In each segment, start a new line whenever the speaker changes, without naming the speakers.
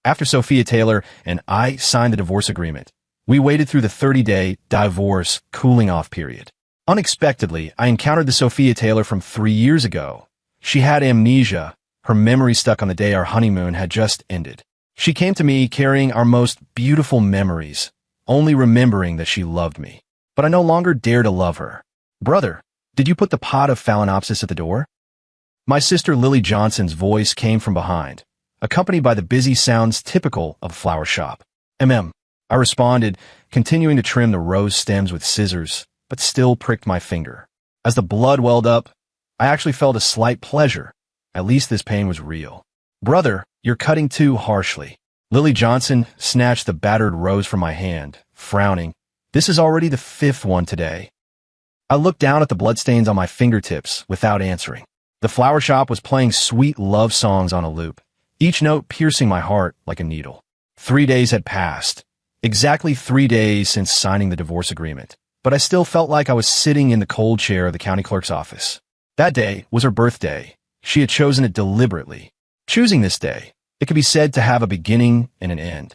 After Sophia Taylor and I signed the divorce agreement, we waited through the 30-day divorce cooling-off period. Unexpectedly, I encountered the Sophia Taylor from 3 years ago. She had amnesia. Her memory stuck on the day our honeymoon had just ended. She came to me carrying our most beautiful memories, only remembering that she loved me. But I no longer dare to love her. Brother, did you put the pot of Phalaenopsis at the door? My sister Lily Johnson's voice came from behind, accompanied by the busy sounds typical of a flower shop. I responded, continuing to trim the rose stems with scissors, but still pricked my finger. As the blood welled up, I actually felt a slight pleasure. At least this pain was real. Brother, you're cutting too harshly. Lily Johnson snatched the battered rose from my hand, frowning. This is already the 5th one today. I looked down at the bloodstains on my fingertips without answering. The flower shop was playing sweet love songs on a loop, each note piercing my heart like a needle. 3 days had passed. Exactly 3 days since signing the divorce agreement, but I still felt like I was sitting in the cold chair of the county clerk's office. That day was her birthday. She had chosen it deliberately. Choosing this day, it could be said to have a beginning and an end.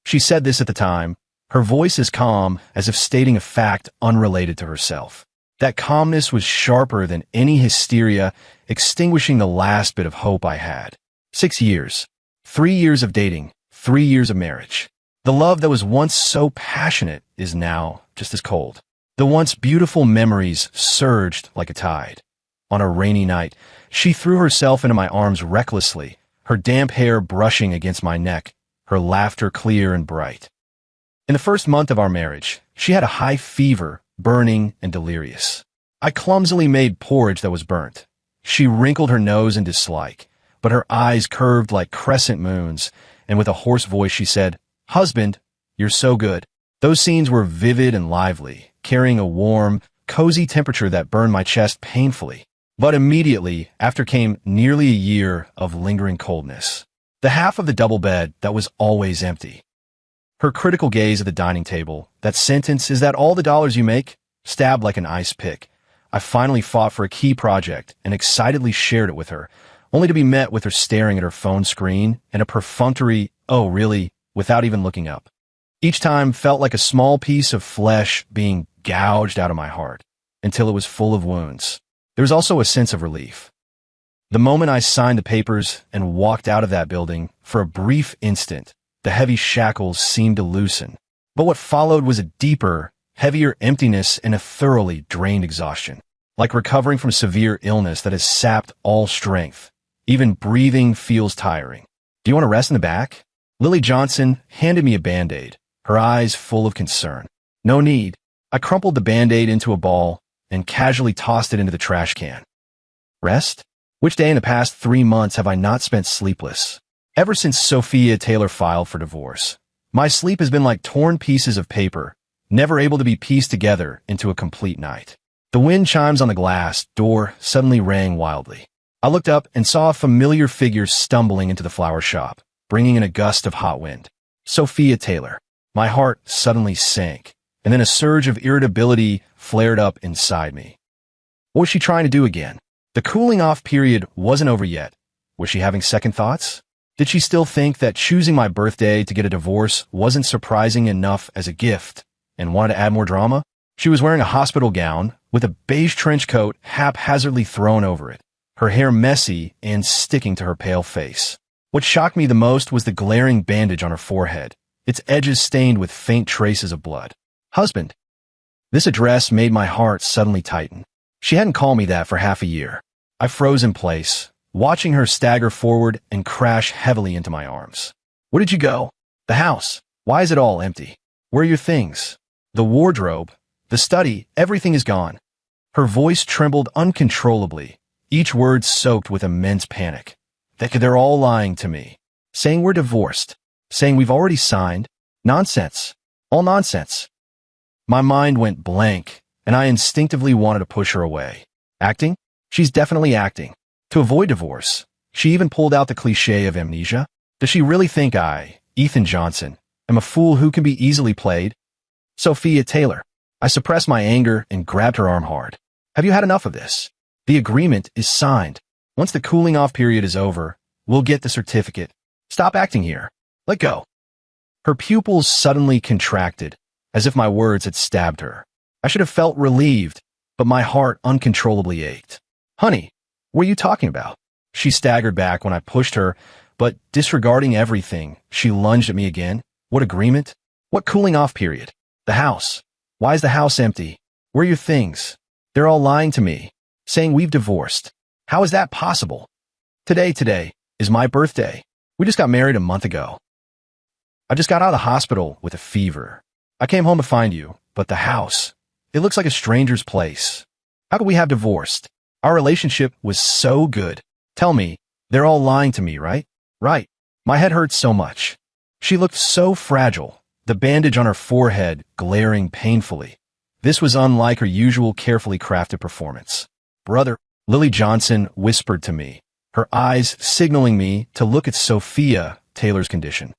She said this at the time, her voice as calm as if stating a fact unrelated to herself. That calmness was sharper than any hysteria, extinguishing the last bit of hope I had. 6 years. 3 years of dating. 3 years of marriage. The love that was once so passionate is now just as cold. The once beautiful memories surged like a tide. On a rainy night, she threw herself into my arms recklessly, her damp hair brushing against my neck, her laughter clear and bright. In the first month of our marriage, she had a high fever, burning and delirious. I clumsily made porridge that was burnt. She wrinkled her nose in dislike, but her eyes curved like crescent moons, and with a hoarse voice she said, "Husband, you're so good." Those scenes were vivid and lively, carrying a warm, cozy temperature that burned my chest painfully. But immediately after came nearly a year of lingering coldness. The half of the double bed that was always empty. Her critical gaze at the dining table, that sentence, "Is that all the dollars you make?" stabbed like an ice pick. I finally fought for a key project and excitedly shared it with her, only to be met with her staring at her phone screen and a perfunctory, "Oh, really?" without even looking up. Each time felt like a small piece of flesh being gouged out of my heart, until it was full of wounds. There was also a sense of relief. The moment I signed the papers and walked out of that building, for a brief instant, the heavy shackles seemed to loosen. But what followed was a deeper, heavier emptiness and a thoroughly drained exhaustion, like recovering from severe illness that has sapped all strength. Even breathing feels tiring. "Do you want to rest in the back?" Lily Johnson handed me a Band-Aid, her eyes full of concern. "No need." I crumpled the Band-Aid into a ball and casually tossed it into the trash can. Rest? Which day in the past 3 months have I not spent sleepless? Ever since Sophia Taylor filed for divorce, my sleep has been like torn pieces of paper, never able to be pieced together into a complete night. The wind chimes on the glass door suddenly rang wildly. I looked up and saw a familiar figure stumbling into the flower shop, bringing in a gust of hot wind. Sophia Taylor. My heart suddenly sank, and then a surge of irritability flared up inside me. What was she trying to do again? The cooling-off period wasn't over yet. Was she having second thoughts? Did she still think that choosing my birthday to get a divorce wasn't surprising enough as a gift, and wanted to add more drama? She was wearing a hospital gown, with a beige trench coat haphazardly thrown over it, her hair messy and sticking to her pale face. What shocked me the most was the glaring bandage on her forehead, its edges stained with faint traces of blood. "Husband." This address made my heart suddenly tighten. She hadn't called me that for half a year. I froze in place, watching her stagger forward and crash heavily into my arms. "Where did you go?" "The house. Why is it all empty?" "Where are your things?" "The wardrobe, the study, everything is gone." Her voice trembled uncontrollably, each word soaked with immense panic. They're all lying to me. Saying we're divorced. Saying we've already signed. Nonsense. All nonsense. My mind went blank, and I instinctively wanted to push her away. Acting? She's definitely acting. To avoid divorce. She even pulled out the cliché of amnesia. Does she really think I, Ethan Johnson, am a fool who can be easily played? Sophia Taylor. I suppressed my anger and grabbed her arm hard. "Have you had enough of this? The agreement is signed. Once the cooling-off period is over, we'll get the certificate. Stop acting here." Let go. Her pupils suddenly contracted, as if my words had stabbed her. I should have felt relieved, but my heart uncontrollably ached. Honey, what are you talking about? She staggered back when I pushed her, but disregarding everything, she lunged at me again. What agreement? What cooling off period? The house. Why is the house empty? Where are your things? They're all lying to me, saying we've divorced. How is that possible? Today is my birthday. We just got married a month ago. I just got out of the hospital with a fever. I came home to find you, but the house, it looks like a stranger's place. How could we have divorced? Our relationship was so good. Tell me, they're all lying to me, right? Right. My head hurts so much. She looked so fragile, the bandage on her forehead glaring painfully. This was unlike her usual carefully crafted performance. Brother, Lily Johnson whispered to me, her eyes signaling me to look at Sophia Taylor's condition.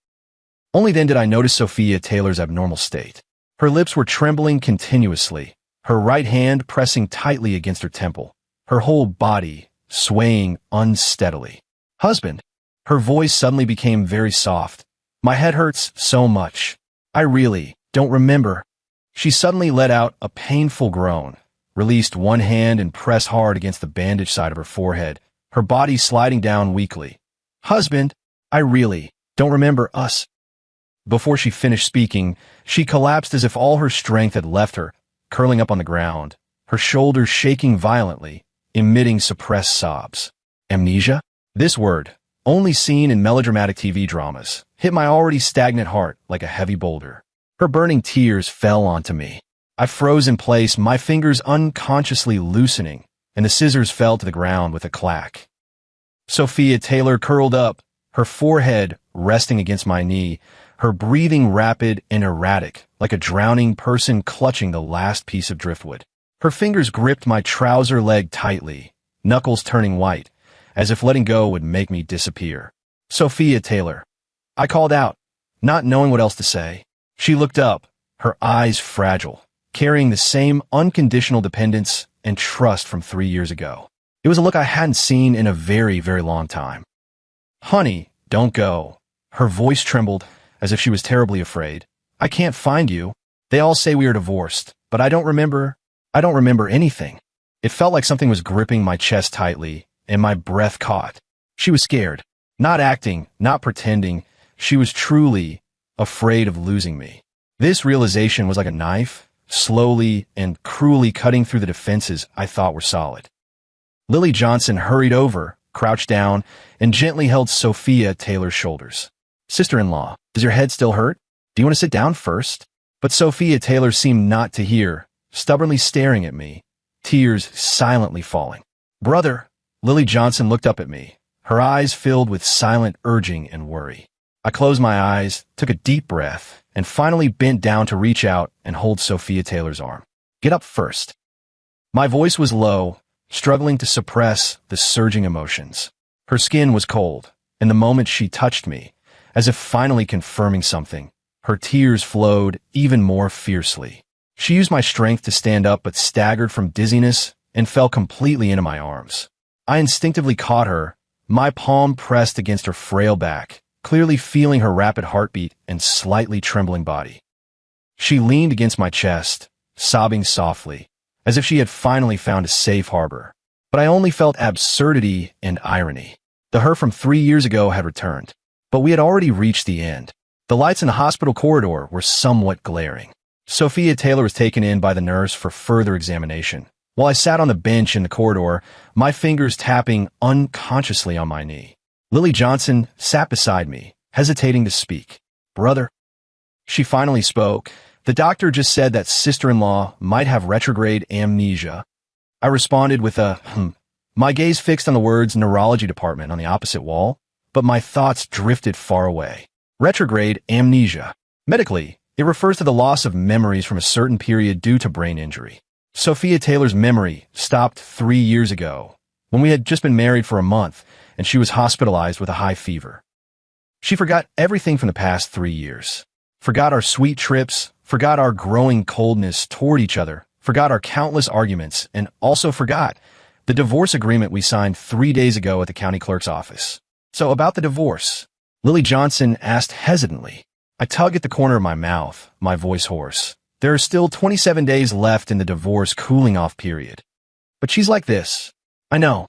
Only then did I notice Sophia Taylor's abnormal state. Her lips were trembling continuously, her right hand pressing tightly against her temple, her whole body swaying unsteadily. Husband, her voice suddenly became very soft. My head hurts so much. I really don't remember. She suddenly let out a painful groan, released one hand and pressed hard against the bandage side of her forehead, her body sliding down weakly. Husband, I really don't remember us. Before she finished speaking, she collapsed as if all her strength had left her, curling up on the ground, her shoulders shaking violently, emitting suppressed sobs. Amnesia? This word, only seen in melodramatic TV dramas, hit my already stagnant heart like a heavy boulder. Her burning tears fell onto me. I froze in place, my fingers unconsciously loosening, and the scissors fell to the ground with a clack. Sophia Taylor curled up, her forehead resting against my knee, her breathing rapid and erratic, like a drowning person clutching the last piece of driftwood. Her fingers gripped my trouser leg tightly, knuckles turning white, as if letting go would make me disappear. Sophia Taylor. I called out, not knowing what else to say. She looked up, her eyes fragile, carrying the same unconditional dependence and trust from 3 years ago. It was a look I hadn't seen in a very, very long time. Honey, don't go. Her voice trembled, as if she was terribly afraid. I can't find you. They all say we are divorced, but I don't remember anything. It felt like something was gripping my chest tightly, and my breath caught. She was scared. Not acting, not pretending. She was truly afraid of losing me. This realization was like a knife, slowly and cruelly cutting through the defenses I thought were solid. Lily Johnson hurried over, crouched down, and gently held Sophia Taylor's shoulders. Sister-in-law, does your head still hurt? Do you want to sit down first? But Sophia Taylor seemed not to hear, stubbornly staring at me, tears silently falling. Brother, Lily Johnson looked up at me, her eyes filled with silent urging and worry. I closed my eyes, took a deep breath, and finally bent down to reach out and hold Sophia Taylor's arm. Get up first. My voice was low, struggling to suppress the surging emotions. Her skin was cold, and the moment she touched me, as if finally confirming something, her tears flowed even more fiercely. She used my strength to stand up but staggered from dizziness and fell completely into my arms. I instinctively caught her, my palm pressed against her frail back, clearly feeling her rapid heartbeat and slightly trembling body. She leaned against my chest, sobbing softly, as if she had finally found a safe harbor. But I only felt absurdity and irony. The her from 3 years ago had returned, but we had already reached the end. The lights in the hospital corridor were somewhat glaring. Sophia Taylor was taken in by the nurse for further examination, while I sat on the bench in the corridor, my fingers tapping unconsciously on my knee. Lily Johnson sat beside me, hesitating to speak. Brother. She finally spoke. The doctor just said that sister-in-law might have retrograde amnesia. I responded with a my gaze fixed on the words neurology department on the opposite wall, but my thoughts drifted far away. Retrograde amnesia. Medically, it refers to the loss of memories from a certain period due to brain injury. Sophia Taylor's memory stopped 3 years ago, when we had just been married for a month, and she was hospitalized with a high fever. She forgot everything from the past 3 years. Forgot our sweet trips, forgot our growing coldness toward each other, forgot our countless arguments, and also forgot the divorce agreement we signed 3 days ago at the county clerk's office. So about the divorce. Lily Johnson asked hesitantly. I tug at the corner of my mouth, my voice hoarse. There are still 27 days left in the divorce cooling-off period. But she's like this. I know.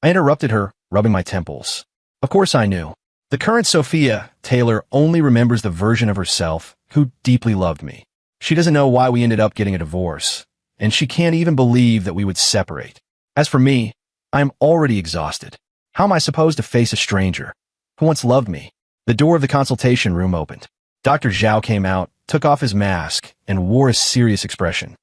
I interrupted her, rubbing my temples. Of course I knew. The current Sophia Taylor only remembers the version of herself who deeply loved me. She doesn't know why we ended up getting a divorce, and she can't even believe that we would separate. As for me, I am already exhausted. How am I supposed to face a stranger who once loved me? The door of the consultation room opened. Dr. Zhao came out, took off his mask, and wore a serious expression.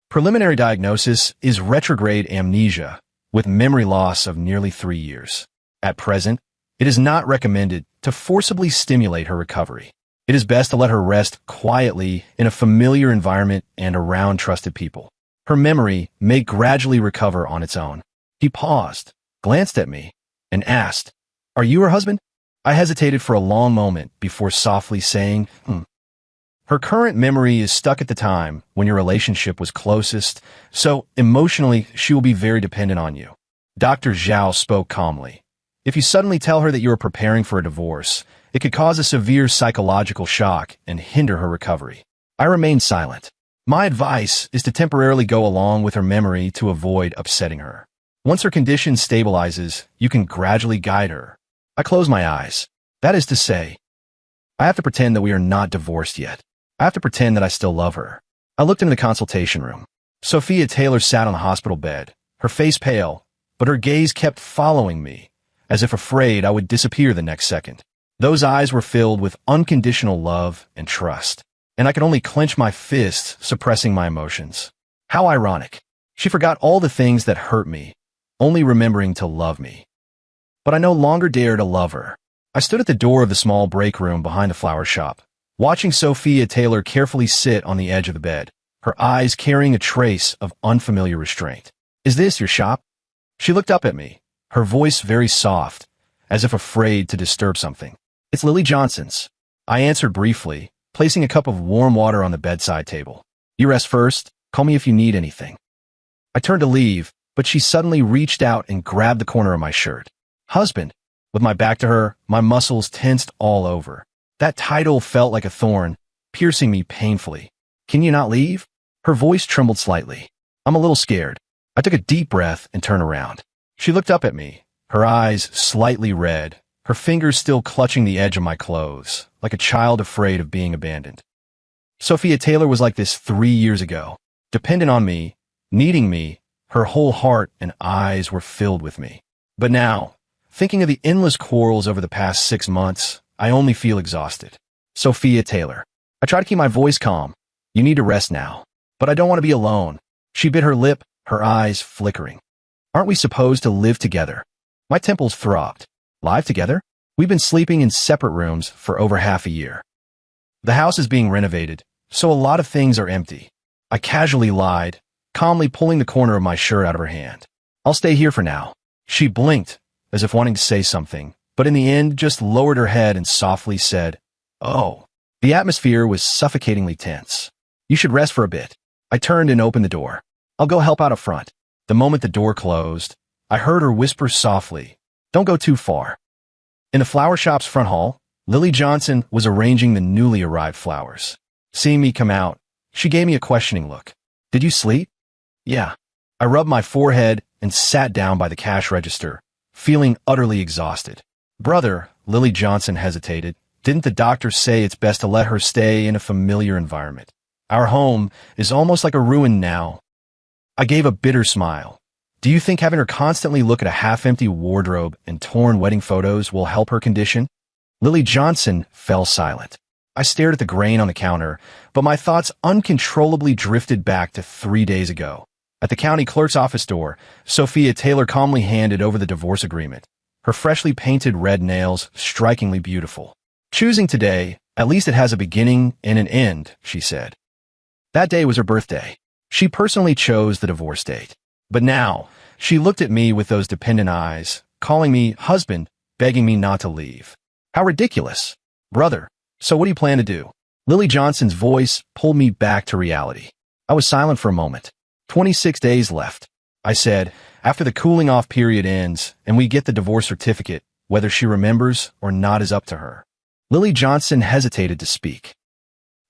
Preliminary diagnosis is retrograde amnesia, with memory loss of nearly 3 years. At present, it is not recommended to forcibly stimulate her recovery. It is best to let her rest quietly in a familiar environment and around trusted people. Her memory may gradually recover on its own. He paused, glanced at me, and asked, "Are you her husband?" I hesitated for a long moment before softly saying, Her current memory is stuck at the time when your relationship was closest, so emotionally she will be very dependent on you. Dr. Zhao spoke calmly. If you suddenly tell her that you are preparing for a divorce, it could cause a severe psychological shock and hinder her recovery. I remained silent. My advice is to temporarily go along with her memory to avoid upsetting her. Once her condition stabilizes, you can gradually guide her. I close my eyes. That is to say, I have to pretend that we are not divorced yet. I have to pretend that I still love her. I looked into the consultation room. Sophia Taylor sat on the hospital bed, her face pale, but her gaze kept following me, as if afraid I would disappear the next second. Those eyes were filled with unconditional love and trust, and I could only clench my fists, suppressing my emotions. How ironic. She forgot all the things that hurt me, only remembering to love me. But I no longer dared to love her. I stood at the door of the small break room behind the flower shop, watching Sophia Taylor carefully sit on the edge of the bed, her eyes carrying a trace of unfamiliar restraint. "Is this your shop?" She looked up at me, her voice very soft, as if afraid to disturb something. "It's Lily Johnson's." I answered briefly, placing a cup of warm water on the bedside table. "You rest first. Call me if you need anything." I turned to leave, but she suddenly reached out and grabbed the corner of my shirt. "Husband." With my back to her, my muscles tensed all over. That title felt like a thorn, piercing me painfully. "Can you not leave?" Her voice trembled slightly. "I'm a little scared." I took a deep breath and turned around. She looked up at me, her eyes slightly red, her fingers still clutching the edge of my clothes, like a child afraid of being abandoned. Sophia Taylor was like this 3 years ago, dependent on me, needing me, her whole heart and eyes were filled with me. But now, thinking of the endless quarrels over the past 6 months, I only feel exhausted. Sophia Taylor. I try to keep my voice calm. "You need to rest now. But I don't want to be alone." She bit her lip, her eyes flickering. "Aren't we supposed to live together?" My temples throbbed. Live together? We've been sleeping in separate rooms for over half a year. The house is being renovated, so a lot of things are empty. I casually lied, calmly pulling the corner of my shirt out of her hand. "I'll stay here for now." She blinked, as if wanting to say something, but in the end just lowered her head and softly said, "Oh." The atmosphere was suffocatingly tense. "You should rest for a bit." I turned and opened the door. "I'll go help out up front." The moment the door closed, I heard her whisper softly, "Don't go too far." In the flower shop's front hall, Lily Johnson was arranging the newly arrived flowers. Seeing me come out, she gave me a questioning look. "Did you sleep?" "Yeah." I rubbed my forehead and sat down by the cash register, feeling utterly exhausted. "Brother," Lily Johnson hesitated, "didn't the doctor say it's best to let her stay in a familiar environment? Our home is almost like a ruin now." I gave a bitter smile. "Do you think having her constantly look at a half-empty wardrobe and torn wedding photos will help her condition?" Lily Johnson fell silent. I stared at the grain on the counter, but my thoughts uncontrollably drifted back to 3 days ago. At the county clerk's office door, Sophia Taylor calmly handed over the divorce agreement, her freshly painted red nails strikingly beautiful. "Choosing today, at least it has a beginning and an end," she said. That day was her birthday. She personally chose the divorce date. But now, she looked at me with those dependent eyes, calling me husband, begging me not to leave. How ridiculous. "Brother, so what do you plan to do?" Lily Johnson's voice pulled me back to reality. I was silent for a moment. 26 days left. I said, "After the cooling off period ends and we get the divorce certificate, Whether she remembers or not is up to her. Lily Johnson hesitated to speak.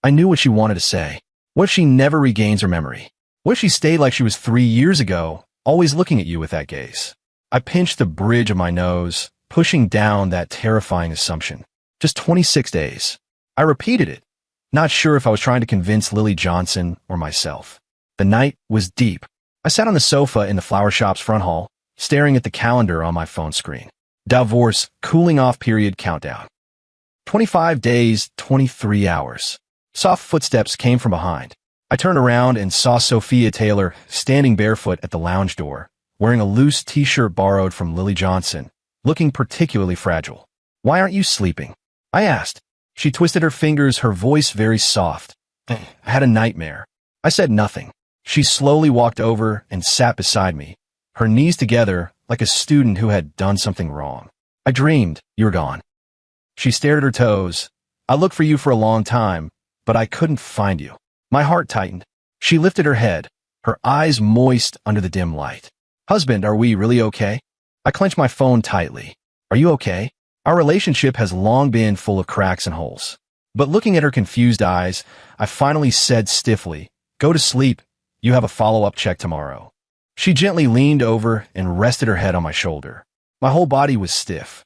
I knew what she wanted to say. What if she never regains her memory? What if she stayed like she was 3 years ago, always looking at you with that gaze? I pinched the bridge of my nose, pushing down that terrifying assumption. Just 26 days. I repeated it, not sure if I was trying to convince Lily Johnson or myself. The night was deep. I sat on the sofa in the flower shop's front hall, staring at the calendar on my phone screen. Divorce cooling off period countdown. 25 days, 23 hours. Soft footsteps came from behind. I turned around and saw Sophia Taylor standing barefoot at the lounge door, wearing a loose t-shirt borrowed from Lily Johnson, looking particularly fragile. Why aren't you sleeping? I asked. She twisted her fingers, her voice very soft. I had a nightmare. I said nothing. She slowly walked over and sat beside me, her knees together like a student who had done something wrong. I dreamed you were gone. She stared at her toes. I looked for you for a long time, but I couldn't find you. My heart tightened. She lifted her head, her eyes moist under the dim light. Husband, are we really okay? I clenched my phone tightly. Are you okay? Our relationship has long been full of cracks and holes. But looking at her confused eyes, I finally said stiffly, go to sleep. You have a follow-up check tomorrow. She gently leaned over and rested her head on my shoulder. My whole body was stiff.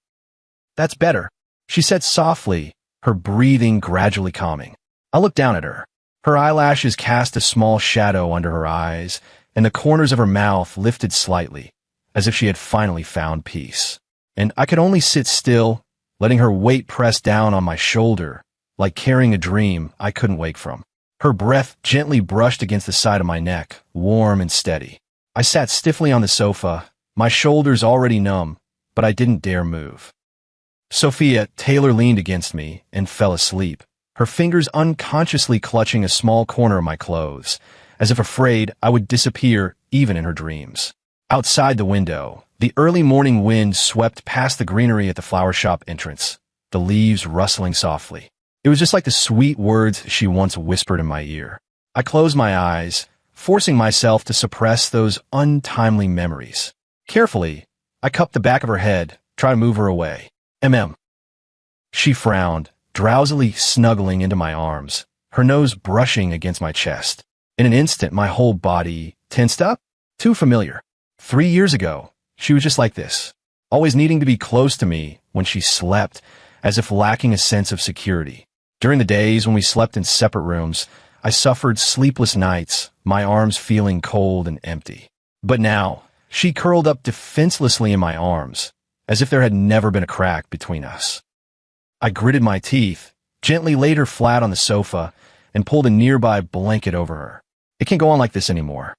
That's better, she said softly, her breathing gradually calming. I looked down at her. Her eyelashes cast a small shadow under her eyes, and the corners of her mouth lifted slightly, as if she had finally found peace. And I could only sit still, letting her weight press down on my shoulder, like carrying a dream I couldn't wake from. Her breath gently brushed against the side of my neck, warm and steady. I sat stiffly on the sofa, my shoulders already numb, but I didn't dare move. Sophia Taylor leaned against me and fell asleep, her fingers unconsciously clutching a small corner of my clothes, as if afraid I would disappear even in her dreams. Outside the window, the early morning wind swept past the greenery at the flower shop entrance, the leaves rustling softly. It was just like the sweet words she once whispered in my ear. I closed my eyes, forcing myself to suppress those untimely memories. Carefully, I cupped the back of her head, trying to move her away. She frowned, drowsily snuggling into my arms, her nose brushing against my chest. In an instant, my whole body tensed up. Too familiar. 3 years ago, she was just like this, always needing to be close to me when she slept, as if lacking a sense of security. During the days when we slept in separate rooms, I suffered sleepless nights, my arms feeling cold and empty. But now, she curled up defenselessly in my arms, as if there had never been a crack between us. I gritted my teeth, gently laid her flat on the sofa, and pulled a nearby blanket over her. It can't go on like this anymore.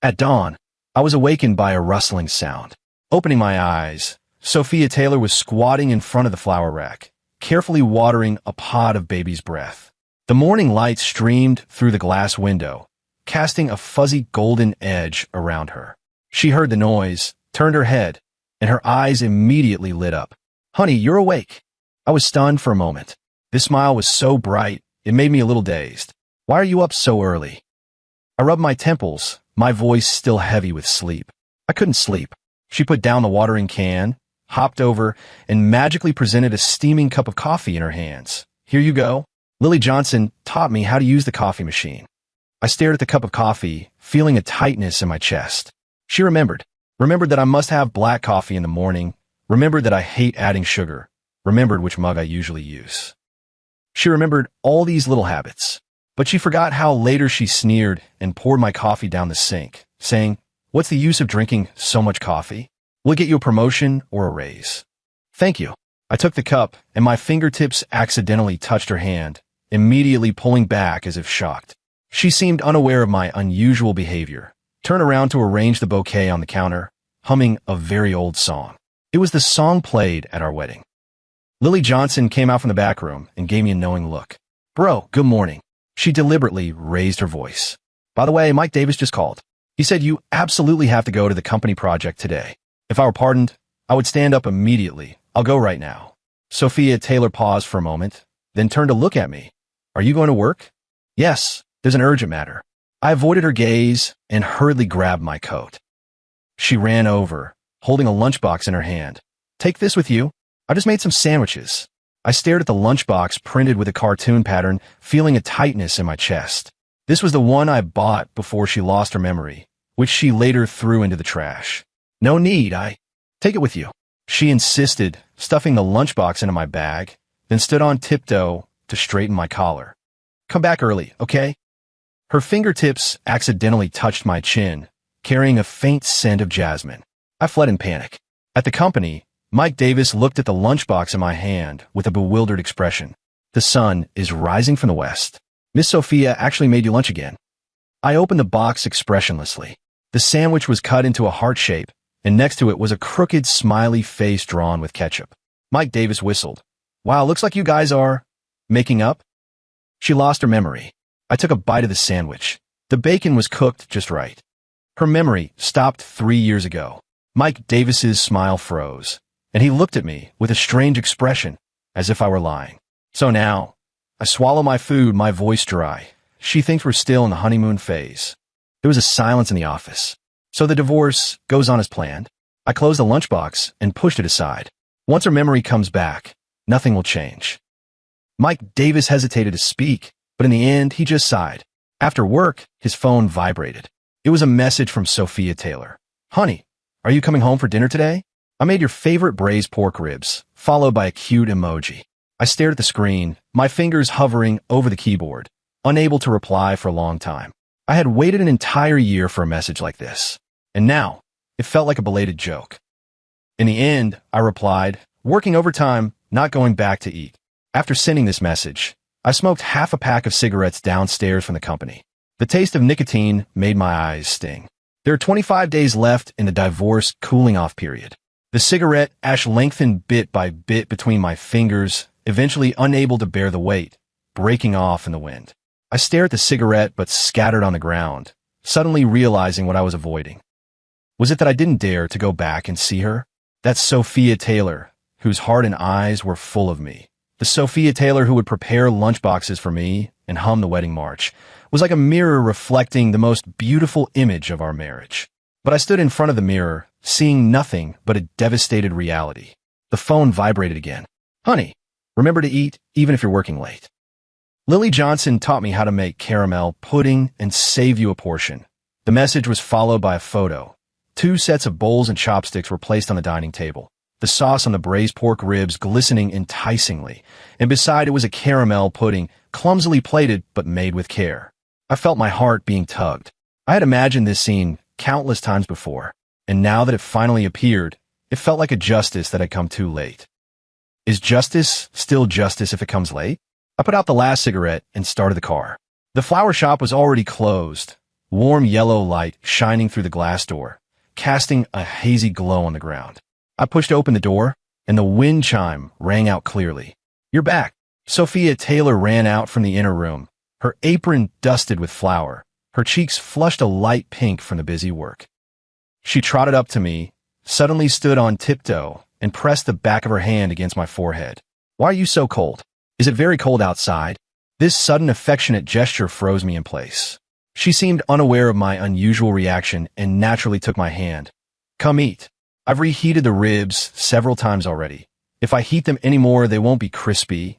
At dawn, I was awakened by a rustling sound. Opening my eyes, Sophia Taylor was squatting in front of the flower rack, carefully watering a pod of baby's breath. The morning light streamed through the glass window, casting a fuzzy golden edge around her. She heard the noise, turned her head, and her eyes immediately lit up. Honey, you're awake. I was stunned for a moment. This smile was so bright, it made me a little dazed. Why are you up so early? I rubbed my temples, my voice still heavy with sleep. I couldn't sleep. She put down the watering can, hopped over, and magically presented a steaming cup of coffee in her hands. Here you go. Lily Johnson taught me how to use the coffee machine. I stared at the cup of coffee, feeling a tightness in my chest. She remembered that I must have black coffee in the morning, remembered that I hate adding sugar, remembered which mug I usually use. She remembered all these little habits, but she forgot how later she sneered and poured my coffee down the sink, saying, "What's the use of drinking so much coffee? Will it get you a promotion or a raise?" Thank you. I took the cup, and my fingertips accidentally touched her hand, immediately pulling back as if shocked. She seemed unaware of my unusual behavior, turned around to arrange the bouquet on the counter, humming a very old song. It was the song played at our wedding. Lily Johnson came out from the back room and gave me a knowing look. Bro, good morning. She deliberately raised her voice. By the way, Mike Davis just called. He said you absolutely have to go to the company project today. If I were pardoned, I would stand up immediately. I'll go right now. Sophia Taylor paused for a moment, then turned to look at me. Are you going to work? Yes, there's an urgent matter. I avoided her gaze and hurriedly grabbed my coat. She ran over, holding a lunchbox in her hand. Take this with you. I just made some sandwiches. I stared at the lunchbox printed with a cartoon pattern, feeling a tightness in my chest. This was the one I bought before she lost her memory, which she later threw into the trash. No need, take it with you. She insisted, stuffing the lunchbox into my bag, then stood on tiptoe to straighten my collar. Come back early, okay? Her fingertips accidentally touched my chin, carrying a faint scent of jasmine. I fled in panic. At the company, Mike Davis looked at the lunchbox in my hand with a bewildered expression. The sun is rising from the west. Miss Sophia actually made you lunch again. I opened the box expressionlessly. The sandwich was cut into a heart shape, and next to it was a crooked, smiley face drawn with ketchup. Mike Davis whistled. Wow, looks like you guys are making up. She lost her memory. I took a bite of the sandwich. The bacon was cooked just right. Her memory stopped 3 years ago. Mike Davis's smile froze, and he looked at me with a strange expression, as if I were lying. So now, I swallow my food, my voice dry. She thinks we're still in the honeymoon phase. There was a silence in the office. So the divorce goes on as planned. I closed the lunchbox and pushed it aside. Once her memory comes back, nothing will change. Mike Davis hesitated to speak, but in the end, he just sighed. After work, his phone vibrated. It was a message from Sophia Taylor. Honey, are you coming home for dinner today? I made your favorite braised pork ribs, followed by a cute emoji. I stared at the screen, my fingers hovering over the keyboard, unable to reply for a long time. I had waited an entire year for a message like this, and now it felt like a belated joke. In the end, I replied, working overtime, not going back to eat. After sending this message, I smoked half a pack of cigarettes downstairs from the company. The taste of nicotine made my eyes sting. There are 25 days left in the divorce cooling-off period. The cigarette ash lengthened bit by bit between my fingers, eventually unable to bear the weight, breaking off in the wind. I stared at the cigarette but scattered on the ground, suddenly realizing what I was avoiding. Was it that I didn't dare to go back and see her? That Sophia Taylor, whose heart and eyes were full of me. The Sophia Taylor who would prepare lunchboxes for me and hum the wedding march, was like a mirror reflecting the most beautiful image of our marriage. But I stood in front of the mirror, seeing nothing but a devastated reality. The phone vibrated again. Honey, remember to eat, even if you're working late. Lily Johnson taught me how to make caramel pudding and save you a portion. The message was followed by a photo. 2 sets of bowls and chopsticks were placed on the dining table, the sauce on the braised pork ribs glistening enticingly, and beside it was a caramel pudding, clumsily plated but made with care. I felt my heart being tugged. I had imagined this scene countless times before, and now that it finally appeared, it felt like a justice that had come too late. Is justice still justice if it comes late? I put out the last cigarette and started the car. The flower shop was already closed, warm yellow light shining through the glass door, casting a hazy glow on the ground. I pushed open the door, and the wind chime rang out clearly. You're back. Sophia Taylor ran out from the inner room, her apron dusted with flour, her cheeks flushed a light pink from the busy work. She trotted up to me, suddenly stood on tiptoe, and pressed the back of her hand against my forehead. Why are you so cold? Is it very cold outside? This sudden affectionate gesture froze me in place. She seemed unaware of my unusual reaction and naturally took my hand. Come eat. I've reheated the ribs several times already. If I heat them anymore, they won't be crispy.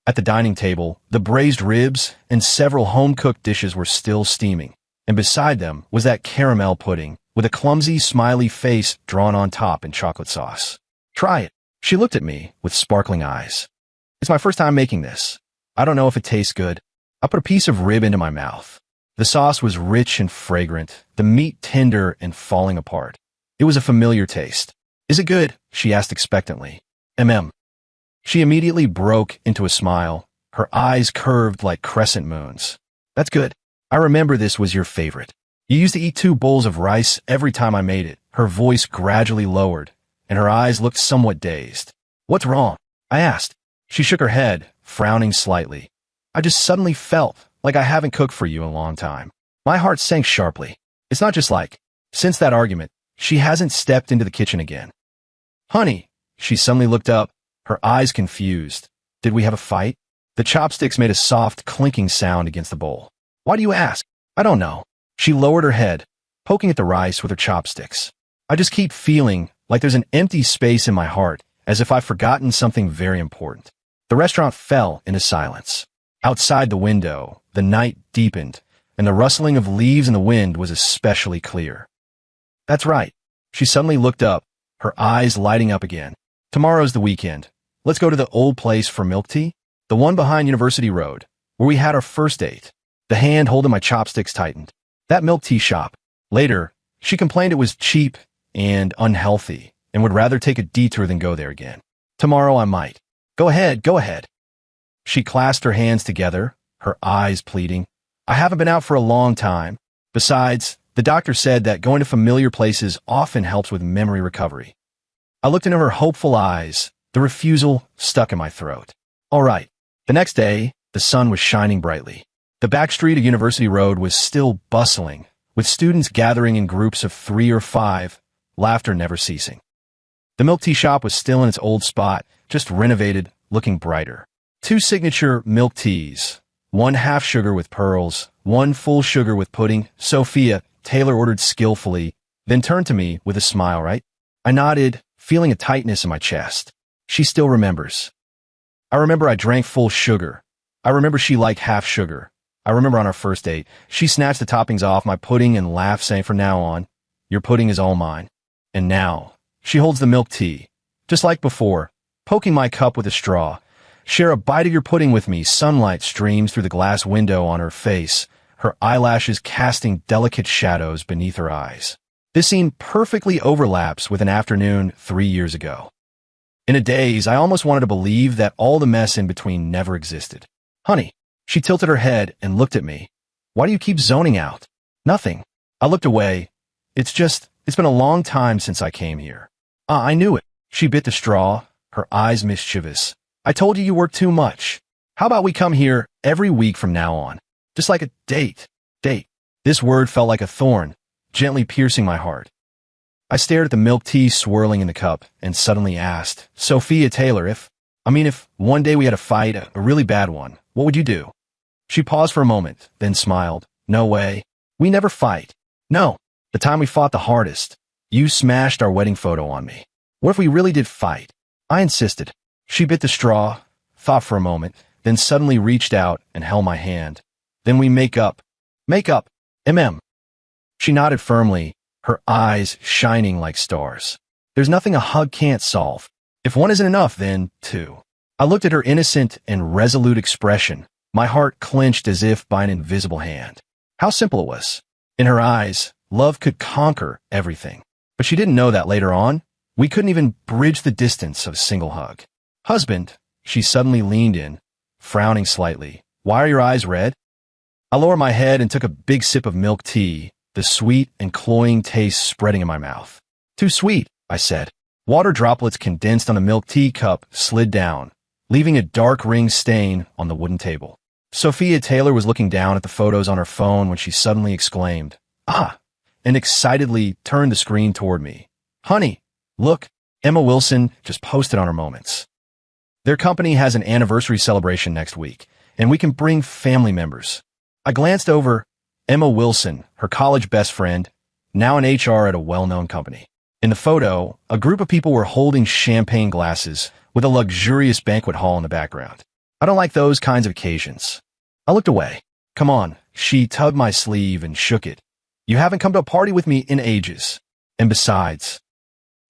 At the dining table, the braised ribs and several home-cooked dishes were still steaming, and beside them was that caramel pudding with a clumsy, smiley face drawn on top in chocolate sauce. Try it. She looked at me with sparkling eyes. It's my first time making this. I don't know if it tastes good. I put a piece of rib into my mouth. The sauce was rich and fragrant, the meat tender and falling apart. It was a familiar taste. Is it good? She asked expectantly. She immediately broke into a smile, her eyes curved like crescent moons. That's good. I remember this was your favorite. You used to eat 2 bowls of rice every time I made it. Her voice gradually lowered, and her eyes looked somewhat dazed. What's wrong? I asked. She shook her head, frowning slightly. I just suddenly felt like I haven't cooked for you in a long time. My heart sank sharply. It's not just like, since that argument, she hasn't stepped into the kitchen again. Honey, she suddenly looked up, her eyes confused. Did we have a fight? The chopsticks made a soft, clinking sound against the bowl. Why do you ask? I don't know. She lowered her head, poking at the rice with her chopsticks. I just keep feeling like there's an empty space in my heart as if I'd forgotten something very important. The restaurant fell into silence. Outside the window, the night deepened, and the rustling of leaves in the wind was especially clear. That's right. She suddenly looked up, her eyes lighting up again. Tomorrow's the weekend. Let's go to the old place for milk tea? The one behind University Road, where we had our first date. The hand holding my chopsticks tightened. That milk tea shop. Later, she complained it was cheap and unhealthy, and would rather take a detour than go there again. Tomorrow I might. Go ahead, go ahead. She clasped her hands together, her eyes pleading. I haven't been out for a long time. Besides, the doctor said that going to familiar places often helps with memory recovery. I looked into her hopeful eyes, the refusal stuck in my throat. All right. The next day, the sun was shining brightly. The back street of University Road was still bustling, with students gathering in groups of 3 or 5, laughter never ceasing. The milk tea shop was still in its old spot, just renovated, looking brighter. 2 signature milk teas, 1 half sugar with pearls, 1 full sugar with pudding. Sophia, Taylor ordered skillfully, then turned to me with a smile, right? I nodded, feeling a tightness in my chest. She still remembers. I remember I drank full sugar. I remember she liked half sugar. I remember on our first date, she snatched the toppings off my pudding and laughed, saying, from now on, your pudding is all mine. And now, she holds the milk tea, just like before, poking my cup with a straw. Share a bite of your pudding with me. Sunlight streams through the glass window on her face, her eyelashes casting delicate shadows beneath her eyes. This scene perfectly overlaps with an afternoon 3 years ago. In a daze, I almost wanted to believe that all the mess in between never existed. Honey, she tilted her head and looked at me. Why do you keep zoning out? Nothing. I looked away. It's been a long time since I came here. I knew it. She bit the straw, her eyes mischievous. I told you work too much. How about we come here every week from now on? Just like a date. Date. This word felt like a thorn, gently piercing my heart. I stared at the milk tea swirling in the cup and suddenly asked, Sophia Taylor, if one day we had a fight, a really bad one, what would you do? She paused for a moment, then smiled. No way. We never fight. No. The time we fought the hardest. You smashed our wedding photo on me. What if we really did fight? I insisted. She bit the straw, thought for a moment, then suddenly reached out and held my hand. Then we make up. Make up. She nodded firmly, her eyes shining like stars. There's nothing a hug can't solve. If one isn't enough, then 2. I looked at her innocent and resolute expression, my heart clenched as if by an invisible hand. How simple it was. In her eyes, love could conquer everything. But she didn't know that later on, we couldn't even bridge the distance of a single hug. Husband, she suddenly leaned in, frowning slightly. Why are your eyes red? I lowered my head and took a big sip of milk tea, the sweet and cloying taste spreading in my mouth. Too sweet, I said. Water droplets condensed on the milk tea cup slid down, leaving a dark ring stain on the wooden table. Sophia Taylor was looking down at the photos on her phone when she suddenly exclaimed, "Ah!" and excitedly turned the screen toward me. Honey, look, Emma Wilson just posted on her Moments. Their company has an anniversary celebration next week, and we can bring family members. I glanced over. Emma Wilson, her college best friend, now in HR at a well-known company. In the photo, a group of people were holding champagne glasses with a luxurious banquet hall in the background. I don't like those kinds of occasions. I looked away. Come on, she tugged my sleeve and shook it. You haven't come to a party with me in ages. And besides,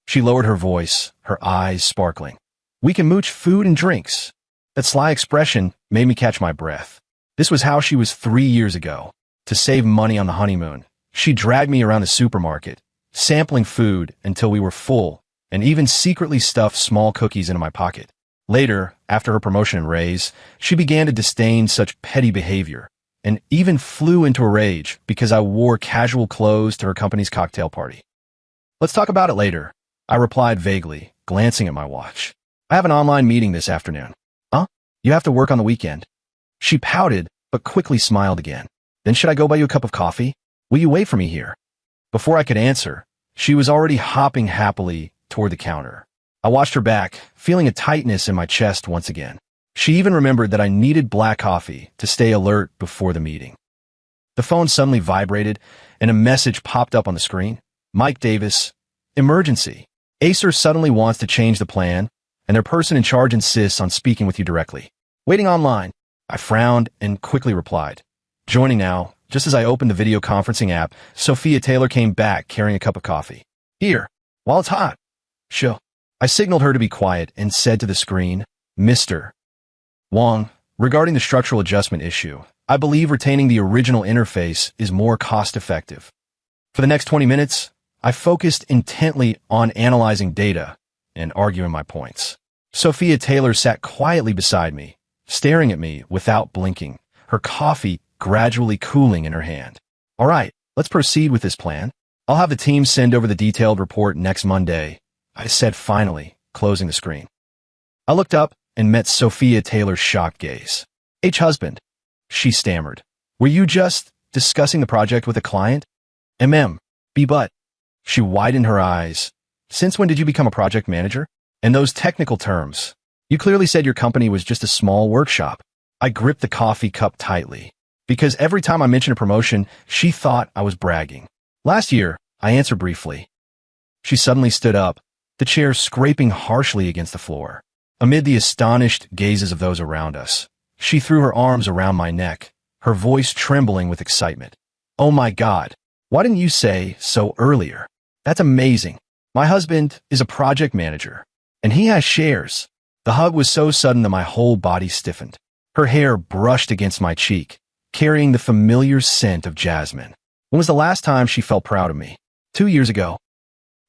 she lowered her voice, her eyes sparkling. We can mooch food and drinks. That sly expression made me catch my breath. This was how she was 3 years ago. To save money on the honeymoon, she dragged me around the supermarket, sampling food until we were full, and even secretly stuffed small cookies into my pocket. Later, after her promotion and raise, she began to disdain such petty behavior, and even flew into a rage because I wore casual clothes to her company's cocktail party. Let's talk about it later, I replied vaguely, glancing at my watch. I have an online meeting this afternoon. Huh? You have to work on the weekend. She pouted, but quickly smiled again. Then should I go buy you a cup of coffee? Will you wait for me here? Before I could answer, she was already hopping happily toward the counter. I watched her back, feeling a tightness in my chest once again. She even remembered that I needed black coffee to stay alert before the meeting. The phone suddenly vibrated, and a message popped up on the screen. Mike Davis, emergency. Acer suddenly wants to change the plan. and their person in charge insists on speaking with you directly. Waiting online. I frowned and quickly replied. Joining now. Just as I opened the video conferencing app, Sophia Taylor came back carrying a cup of coffee. Here, while it's hot. Sure. I signaled her to be quiet and said to the screen, Mr. Wong, regarding the structural adjustment issue, I believe retaining the original interface is more cost-effective. For the next 20 minutes, I focused intently on analyzing data and arguing my points. Sophia Taylor sat quietly beside me, staring at me without blinking, her coffee gradually cooling in her hand. All right, let's proceed with this plan. I'll have the team send over the detailed report next Monday, I said finally, closing the screen. I looked up and met Sophia Taylor's shocked gaze. Husband, she stammered. Were you just discussing the project with a client? But. She widened her eyes. Since when did you become a project manager? In those technical terms, you clearly said your company was just a small workshop. I gripped the coffee cup tightly, because every time I mentioned a promotion, she thought I was bragging. Last year, I answered briefly. She suddenly stood up, the chair scraping harshly against the floor. Amid the astonished gazes of those around us, she threw her arms around my neck, her voice trembling with excitement. Oh my God, why didn't you say so earlier? That's amazing. My husband is a project manager, and he has shares. The hug was so sudden that my whole body stiffened. Her hair brushed against my cheek, carrying the familiar scent of jasmine. When was the last time she felt proud of me? 2 years ago.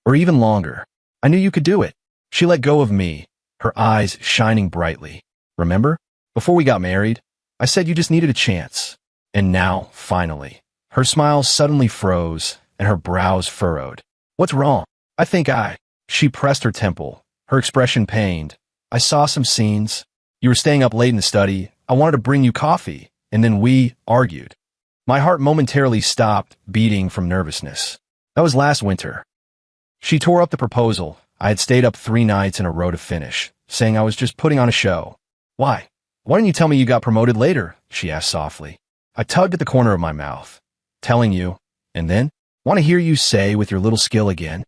Or even longer. I knew you could do it. She let go of me, her eyes shining brightly. Remember? Before we got married, I said you just needed a chance. And now, finally. Her smile suddenly froze, and her brows furrowed. What's wrong? She pressed her temple, her expression pained. I saw some scenes. You were staying up late in the study. I wanted to bring you coffee, and then we argued. My heart momentarily stopped beating from nervousness. That was last winter. She tore up the proposal. I had stayed up 3 nights in a row to finish, saying I was just putting on a show. Why? Why didn't you tell me you got promoted later? She asked softly. I tugged at the corner of my mouth. Telling you, and then? Want to hear you say with your little skill again?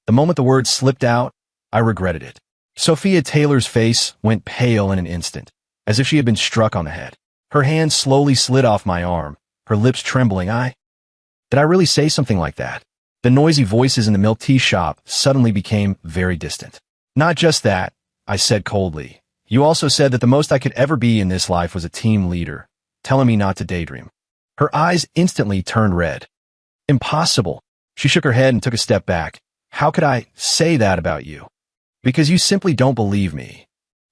The moment the words slipped out, I regretted it. Sophia Taylor's face went pale in an instant, as if she had been struck on the head. Her hand slowly slid off my arm, her lips trembling. Did I really say something like that? The noisy voices in the milk tea shop suddenly became very distant. Not just that, I said coldly. You also said that the most I could ever be in this life was a team leader, telling me not to daydream. Her eyes instantly turned red. Impossible. She shook her head and took a step back. How could I say that about you? Because you simply don't believe me.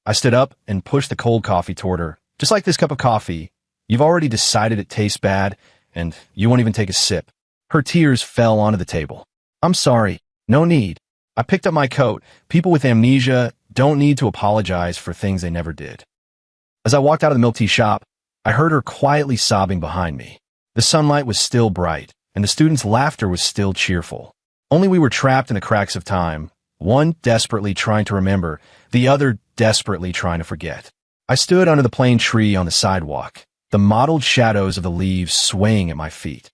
I stood up and pushed the cold coffee toward her. Just like this cup of coffee, you've already decided it tastes bad, and you won't even take a sip. Her tears fell onto the table. I'm sorry. No need. I picked up my coat. People with amnesia don't need to apologize for things they never did. As I walked out of the milk tea shop, I heard her quietly sobbing behind me. The sunlight was still bright, and the students' laughter was still cheerful. Only we were trapped in the cracks of time, one desperately trying to remember, the other desperately trying to forget. I stood under the plane tree on the sidewalk, the mottled shadows of the leaves swaying at my feet.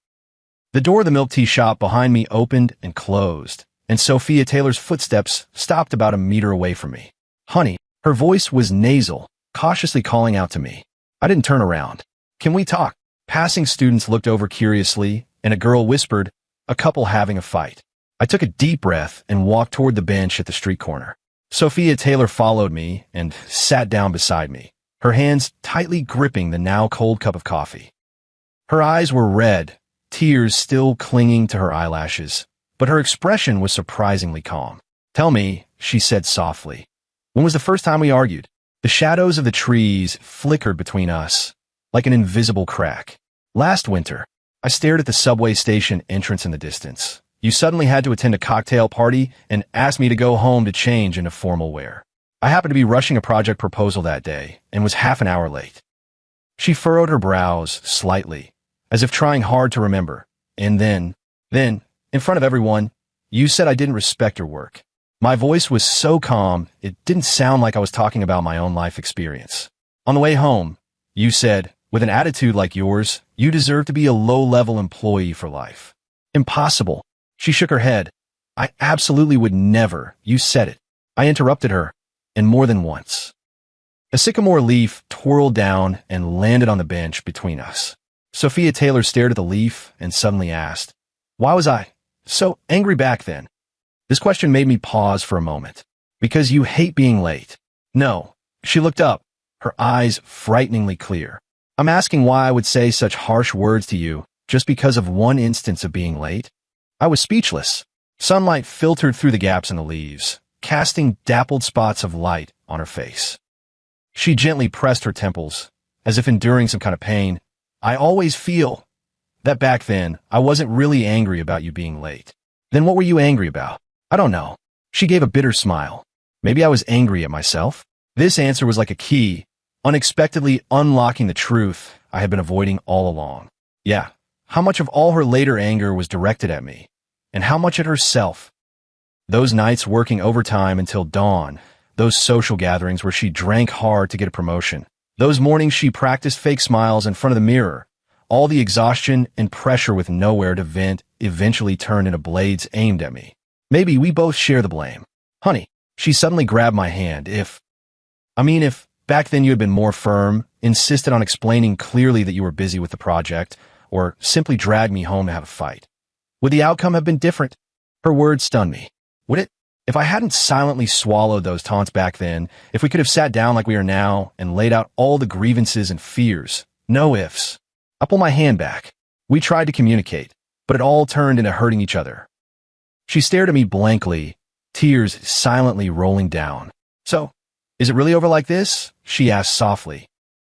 The door of the milk tea shop behind me opened and closed, and Sophia Taylor's footsteps stopped about a meter away from me. Honey, her voice was nasal, cautiously calling out to me. I didn't turn around. Can we talk? Passing students looked over curiously, and a girl whispered, a couple having a fight. I took a deep breath and walked toward the bench at the street corner. Sophia Taylor followed me and sat down beside me, her hands tightly gripping the now cold cup of coffee. Her eyes were red, tears still clinging to her eyelashes, but her expression was surprisingly calm. Tell me, she said softly, when was the first time we argued? The shadows of the trees flickered between us, like an invisible crack. Last winter, I stared at the subway station entrance in the distance. You suddenly had to attend a cocktail party and asked me to go home to change into formal wear. I happened to be rushing a project proposal that day and was half an hour late. She furrowed her brows slightly, as if trying hard to remember. And then, in front of everyone, you said I didn't respect your work. My voice was so calm, it didn't sound like I was talking about my own life experience. On the way home, you said, with an attitude like yours, you deserve to be a low-level employee for life. Impossible. She shook her head. I absolutely would never. You said it. I interrupted her. and more than once. A sycamore leaf twirled down and landed on the bench between us. Sophia Taylor stared at the leaf and suddenly asked, "Why was I so angry back then?" This question made me pause for a moment. "Because you hate being late." "No." She looked up, her eyes frighteningly clear. "I'm asking why I would say such harsh words to you just because of one instance of being late." I was speechless. Sunlight filtered through the gaps in the leaves, casting dappled spots of light on her face. She gently pressed her temples, as if enduring some kind of pain. "I always feel that back then I wasn't really angry about you being late." "Then what were you angry about?" "I don't know." She gave a bitter smile. "Maybe I was angry at myself?" This answer was like a key, unexpectedly unlocking the truth I had been avoiding all along. Yeah, how much of all her later anger was directed at me, and how much at herself? Those nights working overtime until dawn, those social gatherings where she drank hard to get a promotion, those mornings she practiced fake smiles in front of the mirror, all the exhaustion and pressure with nowhere to vent eventually turned into blades aimed at me. Maybe we both share the blame. "Honey," she suddenly grabbed my hand, if back then you had been more firm, insisted on explaining clearly that you were busy with the project, or simply dragged me home to have a fight, would the outcome have been different? Her words stunned me. Would it? If I hadn't silently swallowed those taunts back then, if we could have sat down like we are now and laid out all the grievances and fears, no ifs. I pulled my hand back. We tried to communicate, but it all turned into hurting each other. She stared at me blankly, tears silently rolling down. "So, is it really over like this?" she asked softly.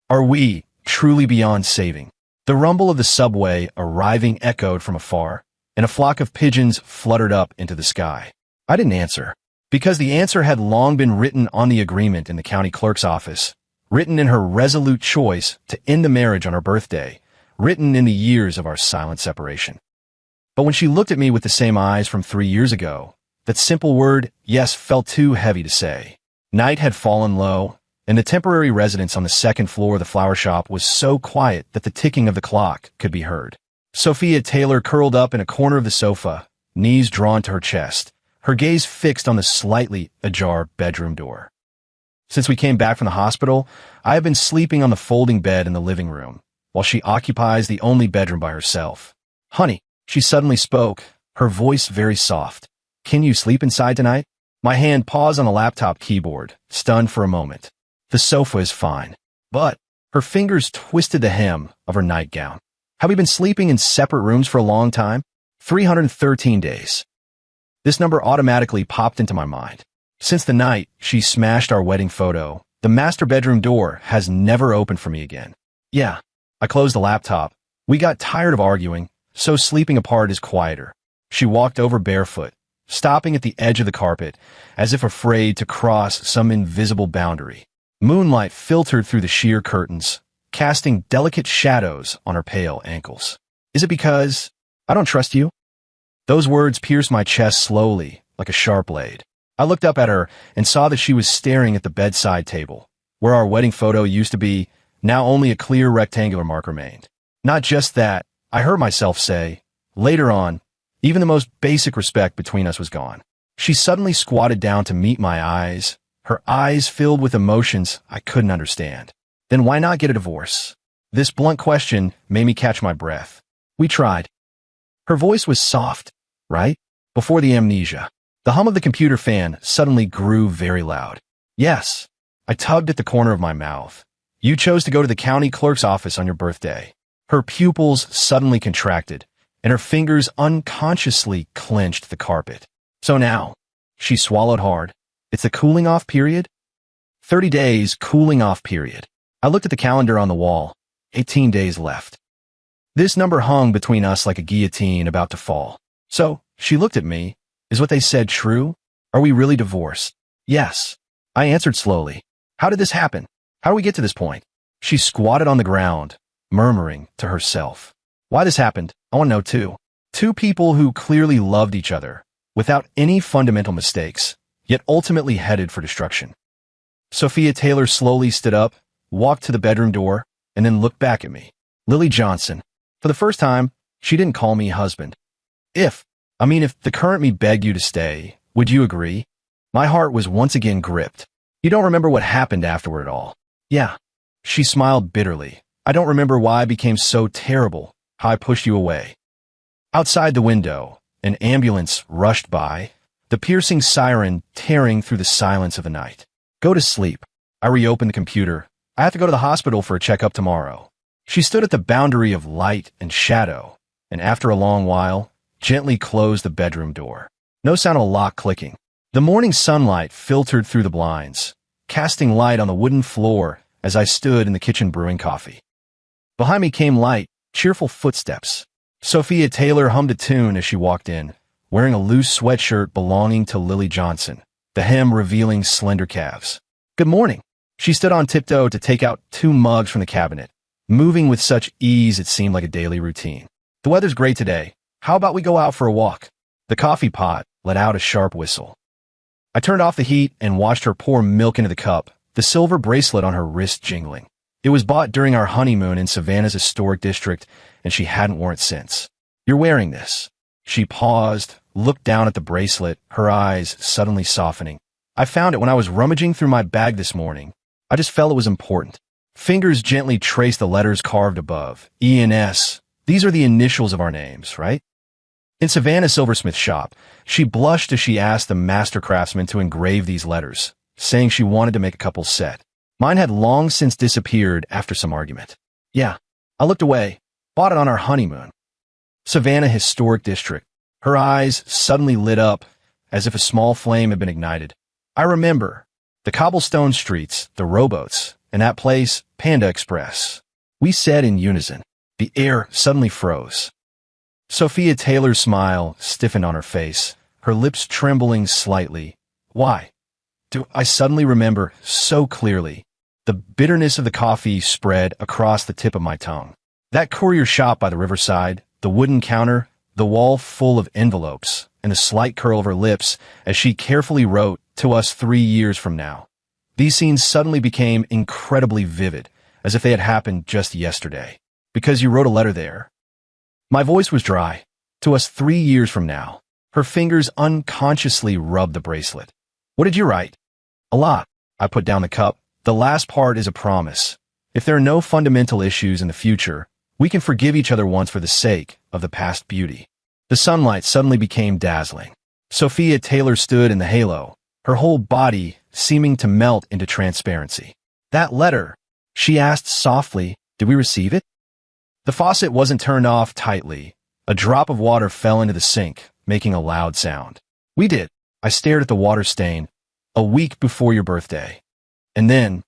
"Are we truly beyond saving?" The rumble of the subway arriving echoed from afar, and a flock of pigeons fluttered up into the sky. I didn't answer, because the answer had long been written on the agreement in the county clerk's office, written in her resolute choice to end the marriage on her birthday, written in the years of our silent separation. But when she looked at me with the same eyes from 3 years ago, that simple word, yes, felt too heavy to say. Night had fallen low, and the temporary residence on the second floor of the flower shop was so quiet that the ticking of the clock could be heard. Sophia Taylor curled up in a corner of the sofa, knees drawn to her chest, her gaze fixed on the slightly ajar bedroom door. Since we came back from the hospital, I have been sleeping on the folding bed in the living room, while she occupies the only bedroom by herself. "Honey," she suddenly spoke, her voice very soft. "Can you sleep inside tonight?" My hand paused on the laptop keyboard, stunned for a moment. "The sofa is fine." But her fingers twisted the hem of her nightgown. "Have we been sleeping in separate rooms for a long time?" 313 days. This number automatically popped into my mind. Since the night she smashed our wedding photo, the master bedroom door has never opened for me again. Yeah, I closed the laptop. We got tired of arguing, so sleeping apart is quieter. She walked over barefoot, stopping at the edge of the carpet, as if afraid to cross some invisible boundary. Moonlight filtered through the sheer curtains, casting delicate shadows on her pale ankles. "Is it because I don't trust you?" Those words pierced my chest slowly, like a sharp blade. I looked up at her and saw that she was staring at the bedside table, where our wedding photo used to be. Now only a clear rectangular mark remained. Not just that, I heard myself say, later on, even the most basic respect between us was gone. She suddenly squatted down to meet my eyes, her eyes filled with emotions I couldn't understand. "Then why not get a divorce?" This blunt question made me catch my breath. "We tried." Her voice was soft, right? Before the amnesia. The hum of the computer fan suddenly grew very loud. "Yes." I tugged at the corner of my mouth. "You chose to go to the county clerk's office on your birthday." Her pupils suddenly contracted, and her fingers unconsciously clenched the carpet. "So now," she swallowed hard, "it's the cooling off period?" 30 days cooling off period. I looked at the calendar on the wall. 18 days left. This number hung between us like a guillotine about to fall. "So," she looked at me, "is what they said true? Are we really divorced?" "Yes." I answered slowly. "How did this happen? How do we get to this point?" She squatted on the ground, murmuring to herself. "Why this happened, I want to know too." Two people who clearly loved each other, without any fundamental mistakes, yet ultimately headed for destruction. Sophia Taylor slowly stood up, walked to the bedroom door, and then looked back at me. Lily Johnson. For the first time, she didn't call me husband. If the current me begged you to stay, would you agree?" My heart was once again gripped. You don't remember what happened afterward at all? Yeah. She smiled bitterly. I don't remember why I became so terrible, how I pushed you away. Outside the window, an ambulance rushed by, the piercing siren tearing through the silence of the night. Go to sleep. I reopened the computer. I have to go to the hospital for a checkup tomorrow. She stood at the boundary of light and shadow, and after a long while, gently closed the bedroom door. No sound of a lock clicking. The morning sunlight filtered through the blinds, casting light on the wooden floor as I stood in the kitchen brewing coffee. Behind me came light, cheerful footsteps. Sophia Taylor hummed a tune as she walked in, wearing a loose sweatshirt belonging to Lily Johnson, the hem revealing slender calves. Good morning. She stood on tiptoe to take out 2 mugs from the cabinet, moving with such ease it seemed like a daily routine. The weather's great today. How about we go out for a walk? The coffee pot let out a sharp whistle. I turned off the heat and watched her pour milk into the cup, the silver bracelet on her wrist jingling. It was bought during our honeymoon in Savannah's historic district, and she hadn't worn it since. You're wearing this. She paused, looked down at the bracelet, her eyes suddenly softening. I found it when I was rummaging through my bag this morning. I just felt it was important. Fingers gently traced the letters carved above. E&S. These are the initials of our names, right? In Savannah's silversmith shop, she blushed as she asked the master craftsman to engrave these letters, saying she wanted to make a couple set. Mine had long since disappeared after some argument. Yeah, I looked away, bought it on our honeymoon. Savannah Historic District. Her eyes suddenly lit up as if a small flame had been ignited. I remember the cobblestone streets, the rowboats, and that place, Panda Express. We said in unison. The air suddenly froze. Sophia Taylor's smile stiffened on her face, her lips trembling slightly. Why? Do I suddenly remember so clearly? The bitterness of the coffee spread across the tip of my tongue. That courier shop by the riverside, the wooden counter, the wall full of envelopes, and the slight curl of her lips as she carefully wrote, to us 3 years from now. These scenes suddenly became incredibly vivid, as if they had happened just yesterday. Because you wrote a letter there. My voice was dry. To us 3 years from now. Her fingers unconsciously rubbed the bracelet. What did you write? A lot. I put down the cup. The last part is a promise. If there are no fundamental issues in the future, we can forgive each other once for the sake of the past beauty. The sunlight suddenly became dazzling. Sophia Taylor stood in the halo, her whole body seeming to melt into transparency. That letter, she asked softly, did we receive it? The faucet wasn't turned off tightly. A drop of water fell into the sink, making a loud sound. We did. I stared at the water stain. A week before your birthday. And then,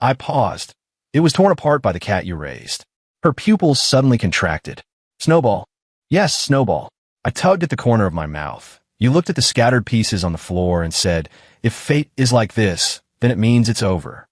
I paused. It was torn apart by the cat you raised. Her pupils suddenly contracted. Snowball. Yes, Snowball. I tugged at the corner of my mouth. You looked at the scattered pieces on the floor and said, if fate is like this, then it means it's over.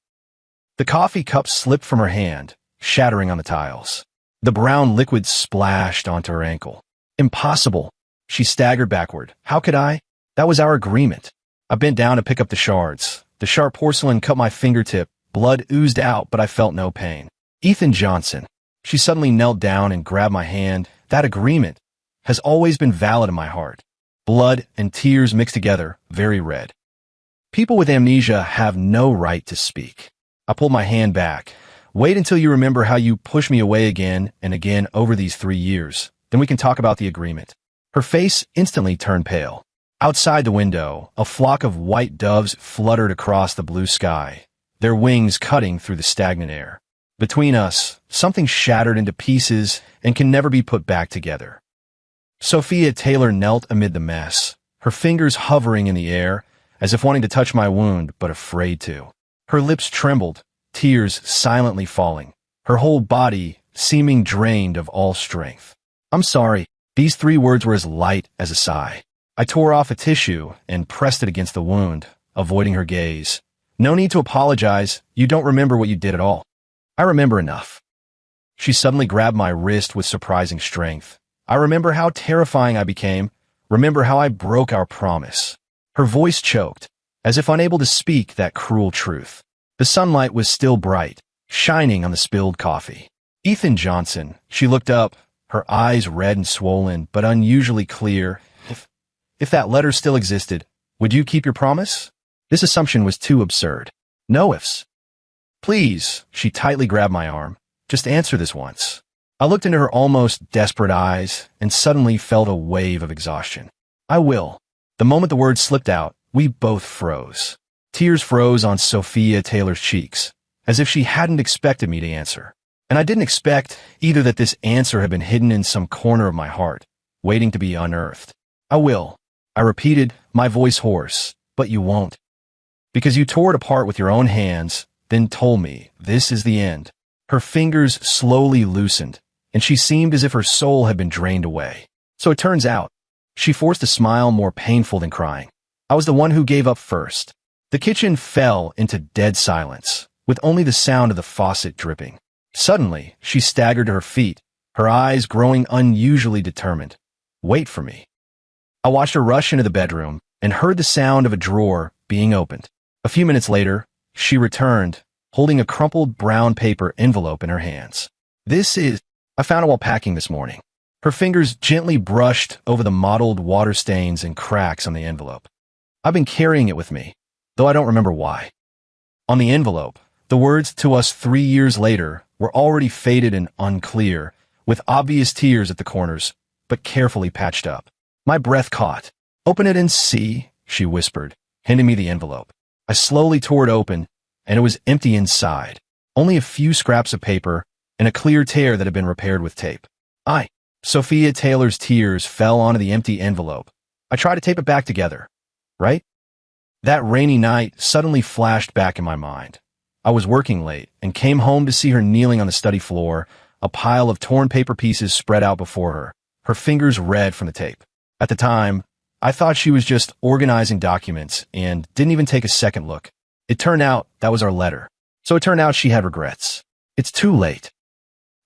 The coffee cup slipped from her hand, shattering on the tiles. The brown liquid splashed onto her ankle. Impossible. She staggered backward. How could I? That was our agreement. I bent down to pick up the shards. The sharp porcelain cut my fingertip. Blood oozed out, but I felt no pain. Ethan Johnson. She suddenly knelt down and grabbed my hand. That agreement has always been valid in my heart. Blood and tears mixed together, very red. People with amnesia have no right to speak. I pulled my hand back. Wait until you remember how you pushed me away again and again over these 3 years. Then we can talk about the agreement. Her face instantly turned pale. Outside the window, a flock of white doves fluttered across the blue sky, their wings cutting through the stagnant air. Between us, something shattered into pieces and can never be put back together. Sophia Taylor knelt amid the mess, her fingers hovering in the air, as if wanting to touch my wound, but afraid to. Her lips trembled, tears silently falling, her whole body seeming drained of all strength. I'm sorry. These 3 words were as light as a sigh. I tore off a tissue and pressed it against the wound, avoiding her gaze. No need to apologize. You don't remember what you did at all. I remember enough. She suddenly grabbed my wrist with surprising strength. I remember how terrifying I became. Remember how I broke our promise. Her voice choked, as if unable to speak that cruel truth. The sunlight was still bright, shining on the spilled coffee. Ethan Johnson. She looked up, her eyes red and swollen, but unusually clear. If that letter still existed, would you keep your promise? This assumption was too absurd. No ifs. Please, she tightly grabbed my arm. Just answer this once. I looked into her almost desperate eyes and suddenly felt a wave of exhaustion. I will. The moment the words slipped out, we both froze. Tears froze on Sophia Taylor's cheeks, as if she hadn't expected me to answer. And I didn't expect either that this answer had been hidden in some corner of my heart, waiting to be unearthed. I will. I repeated, my voice hoarse, but you won't. Because you tore it apart with your own hands, then told me, this is the end. Her fingers slowly loosened, and she seemed as if her soul had been drained away. So it turns out, she forced a smile more painful than crying. I was the one who gave up first. The kitchen fell into dead silence, with only the sound of the faucet dripping. Suddenly, she staggered to her feet, her eyes growing unusually determined. Wait for me. I watched her rush into the bedroom and heard the sound of a drawer being opened. A few minutes later, she returned, holding a crumpled brown paper envelope in her hands. I found it while packing this morning. Her fingers gently brushed over the mottled water stains and cracks on the envelope. I've been carrying it with me, though I don't remember why. On the envelope, the words "to us 3 years later" were already faded and unclear, with obvious tears at the corners, but carefully patched up. My breath caught. Open it and see, she whispered, handing me the envelope. I slowly tore it open, and it was empty inside. Only a few scraps of paper and a clear tear that had been repaired with tape. Sophia Taylor's tears fell onto the empty envelope. I tried to tape it back together. Right? That rainy night suddenly flashed back in my mind. I was working late and came home to see her kneeling on the study floor, a pile of torn paper pieces spread out before her, her fingers red from the tape. At the time, I thought she was just organizing documents and didn't even take a second look. It turned out that was our letter. So it turned out she had regrets. It's too late.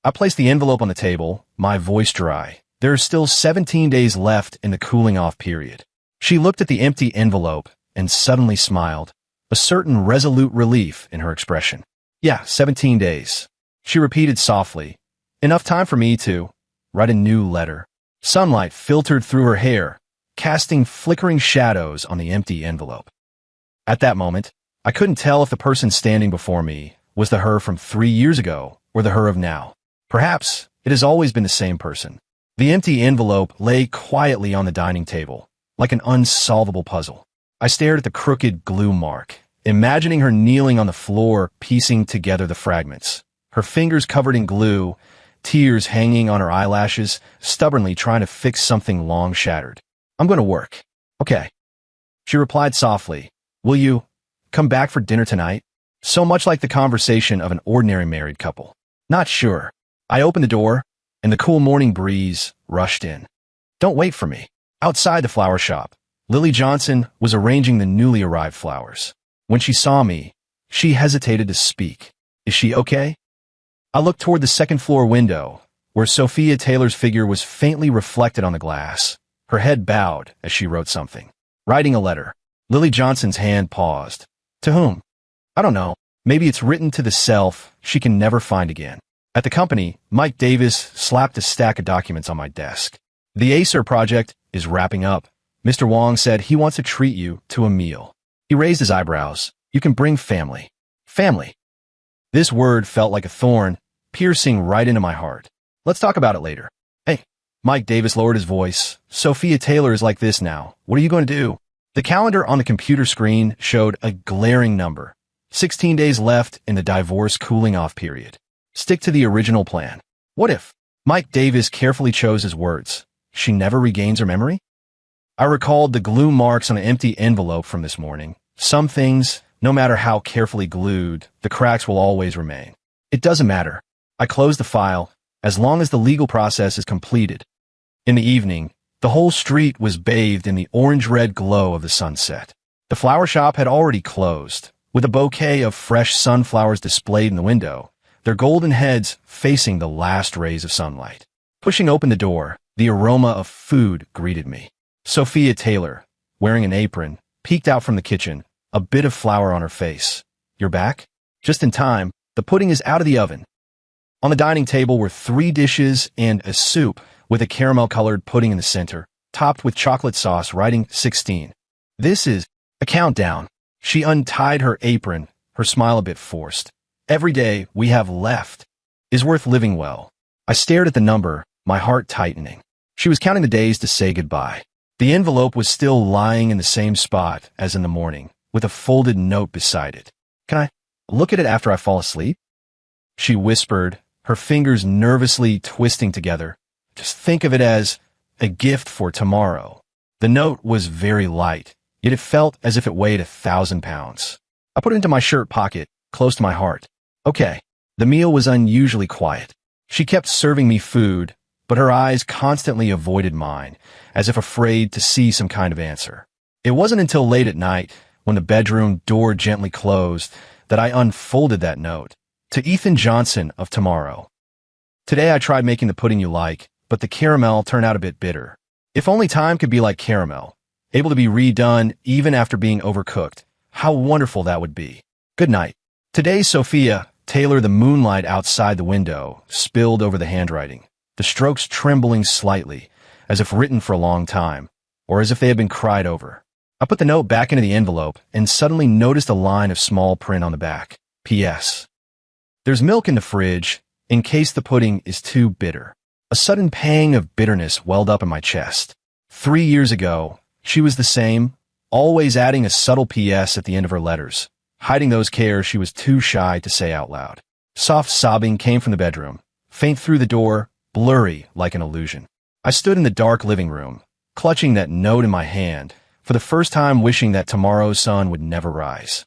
I placed the envelope on the table, my voice dry. There are still 17 days left in the cooling off period. She looked at the empty envelope and suddenly smiled, a certain resolute relief in her expression. Yeah, 17 days. She repeated softly. Enough time for me to write a new letter. Sunlight filtered through her hair, casting flickering shadows on the empty envelope. At that moment, I couldn't tell if the person standing before me was the her from 3 years ago or the her of now. Perhaps it has always been the same person. The empty envelope lay quietly on the dining table, like an unsolvable puzzle. I stared at the crooked glue mark, imagining her kneeling on the floor, piecing together the fragments. Her fingers covered in glue, tears hanging on her eyelashes, stubbornly trying to fix something long shattered. I'm going to work. Okay. She replied softly. Will you come back for dinner tonight? So much like the conversation of an ordinary married couple. Not sure. I opened the door, and the cool morning breeze rushed in. Don't wait for me. Outside the flower shop, Lily Johnson was arranging the newly arrived flowers. When she saw me, she hesitated to speak. Is she okay? I looked toward the second-floor window, where Sophia Taylor's figure was faintly reflected on the glass. Her head bowed as she wrote something. Writing a letter. Lily Johnson's hand paused. To whom? I don't know. Maybe it's written to the self she can never find again. At the company, Mike Davis slapped a stack of documents on my desk. The Acer project is wrapping up. Mr. Wong said he wants to treat you to a meal. He raised his eyebrows. You can bring family. Family. This word felt like a thorn, piercing right into my heart. Let's talk about it later. Hey. Mike Davis lowered his voice. Sophia Taylor is like this now. What are you going to do? The calendar on the computer screen showed a glaring number. 16 days left in the divorce cooling off period. Stick to the original plan. What if? Mike Davis carefully chose his words. She never regains her memory? I recalled the glue marks on an empty envelope from this morning. Some things, no matter how carefully glued, the cracks will always remain. It doesn't matter. I closed the file, as long as the legal process is completed. In the evening, the whole street was bathed in the orange-red glow of the sunset. The flower shop had already closed, with a bouquet of fresh sunflowers displayed in the window, their golden heads facing the last rays of sunlight. Pushing open the door, the aroma of food greeted me. Sophia Taylor, wearing an apron, peeked out from the kitchen, a bit of flour on her face. You're back? Just in time, the pudding is out of the oven. On the dining table were 3 dishes and a soup with a caramel-colored pudding in the center, topped with chocolate sauce, writing 16. This is a countdown. She untied her apron, her smile a bit forced. Every day we have left is worth living well. I stared at the number, my heart tightening. She was counting the days to say goodbye. The envelope was still lying in the same spot as in the morning, with a folded note beside it. Can I look at it after I fall asleep? She whispered, her fingers nervously twisting together. Just think of it as a gift for tomorrow. The note was very light, yet it felt as if it weighed 1,000 pounds. I put it into my shirt pocket, close to my heart. Okay. The meal was unusually quiet. She kept serving me food, but her eyes constantly avoided mine, as if afraid to see some kind of answer. It wasn't until late at night, when the bedroom door gently closed, that I unfolded that note. To Ethan Johnson of tomorrow. Today I tried making the pudding you like, but the caramel turned out a bit bitter. If only time could be like caramel, able to be redone even after being overcooked. How wonderful that would be. Good night. Today, Sophia, Taylor, the moonlight outside the window, spilled over the handwriting, the strokes trembling slightly, as if written for a long time, or as if they had been cried over. I put the note back into the envelope and suddenly noticed a line of small print on the back. P.S. There's milk in the fridge, in case the pudding is too bitter. A sudden pang of bitterness welled up in my chest. 3 years ago, she was the same, always adding a subtle P.S. at the end of her letters, hiding those cares she was too shy to say out loud. Soft sobbing came from the bedroom, faint through the door, blurry like an illusion. I stood in the dark living room, clutching that note in my hand, for the first time wishing that tomorrow's sun would never rise.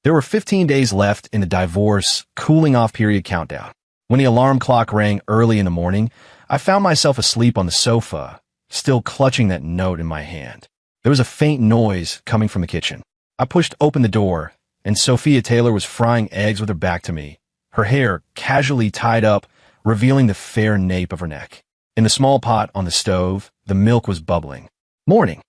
There were 15 days left in the divorce cooling-off period countdown. When the alarm clock rang early in the morning, I found myself asleep on the sofa, still clutching that note in my hand. There was a faint noise coming from the kitchen. I pushed open the door, and Sophia Taylor was frying eggs with her back to me, her hair casually tied up, revealing the fair nape of her neck. In the small pot on the stove, the milk was bubbling. Morning.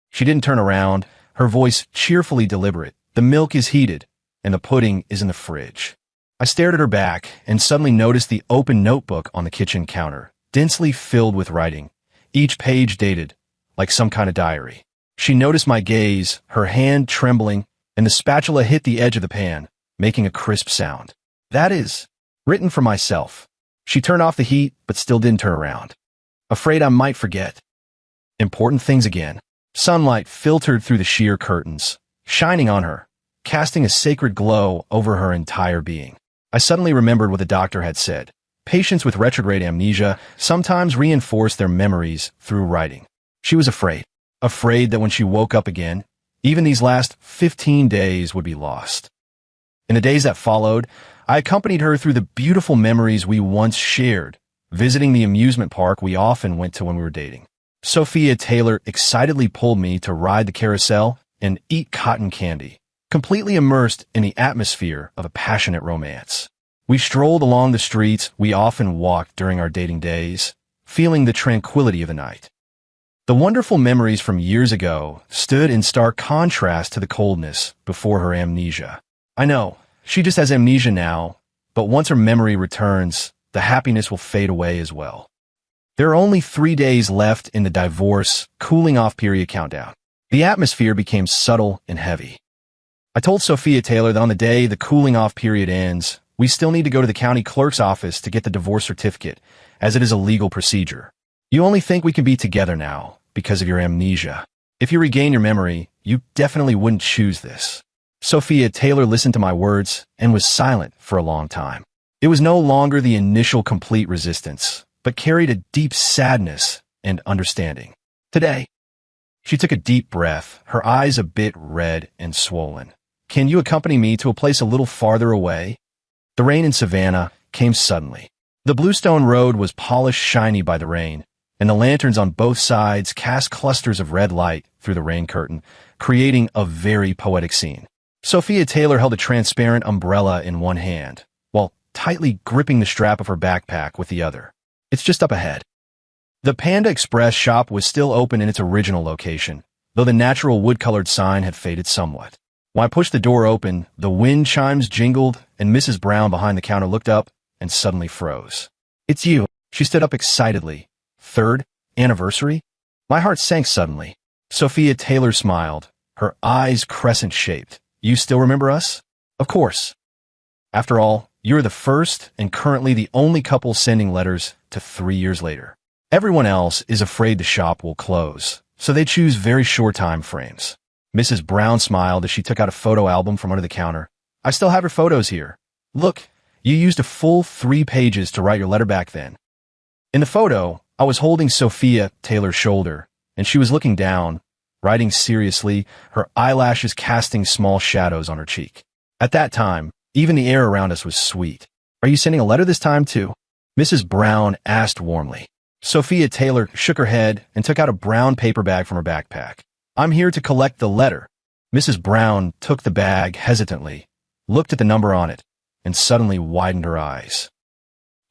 She didn't turn around, her voice cheerfully deliberate. The milk is heated, and the pudding is in the fridge. I stared at her back and suddenly noticed the open notebook on the kitchen counter, densely filled with writing, each page dated, like some kind of diary. She noticed my gaze, her hand trembling, and the spatula hit the edge of the pan, making a crisp sound. That is, written for myself. She turned off the heat, but still didn't turn around. Afraid I might forget. Important things again. Sunlight filtered through the sheer curtains, shining on her, casting a sacred glow over her entire being. I suddenly remembered what the doctor had said. Patients with retrograde amnesia sometimes reinforce their memories through writing. She was afraid. Afraid that when she woke up again, even these last 15 days would be lost. In the days that followed, I accompanied her through the beautiful memories we once shared, visiting the amusement park we often went to when we were dating. Sophia Taylor excitedly pulled me to ride the carousel and eat cotton candy, completely immersed in the atmosphere of a passionate romance. We strolled along the streets we often walked during our dating days, feeling the tranquility of the night. The wonderful memories from years ago stood in stark contrast to the coldness before her amnesia. I know, she just has amnesia now, but once her memory returns, the happiness will fade away as well. There are only 3 days left in the divorce cooling-off period countdown. The atmosphere became subtle and heavy. I told Sophia Taylor that on the day the cooling-off period ends, we still need to go to the county clerk's office to get the divorce certificate, as it is a legal procedure. You only think we can be together now because of your amnesia. If you regain your memory, you definitely wouldn't choose this. Sophia Taylor listened to my words and was silent for a long time. It was no longer the initial complete resistance, but carried a deep sadness and understanding. Today, she took a deep breath, her eyes a bit red and swollen. Can you accompany me to a place a little farther away? The rain in Savannah came suddenly. The bluestone road was polished shiny by the rain, and the lanterns on both sides cast clusters of red light through the rain curtain, creating a very poetic scene. Sophia Taylor held a transparent umbrella in one hand, while tightly gripping the strap of her backpack with the other. It's just up ahead. The Panda Express shop was still open in its original location, though the natural wood-colored sign had faded somewhat. When I pushed the door open, the wind chimes jingled, and Mrs. Brown behind the counter looked up and suddenly froze. It's you. She stood up excitedly. 3rd anniversary? My heart sank suddenly. Sophia Taylor smiled, her eyes crescent-shaped. You still remember us? Of course. After all, you're the first and currently the only couple sending letters to 3 years later. Everyone else is afraid the shop will close, so they choose very short time frames. Mrs. Brown smiled as she took out a photo album from under the counter. I still have your photos here. Look, you used a full 3 pages to write your letter back then. In the photo, I was holding Sophia Taylor's shoulder, and she was looking down, writing seriously, her eyelashes casting small shadows on her cheek. At that time, even the air around us was sweet. Are you sending a letter this time, too? Mrs. Brown asked warmly. Sophia Taylor shook her head and took out a brown paper bag from her backpack. I'm here to collect the letter. Mrs. Brown took the bag hesitantly, looked at the number on it, and suddenly widened her eyes.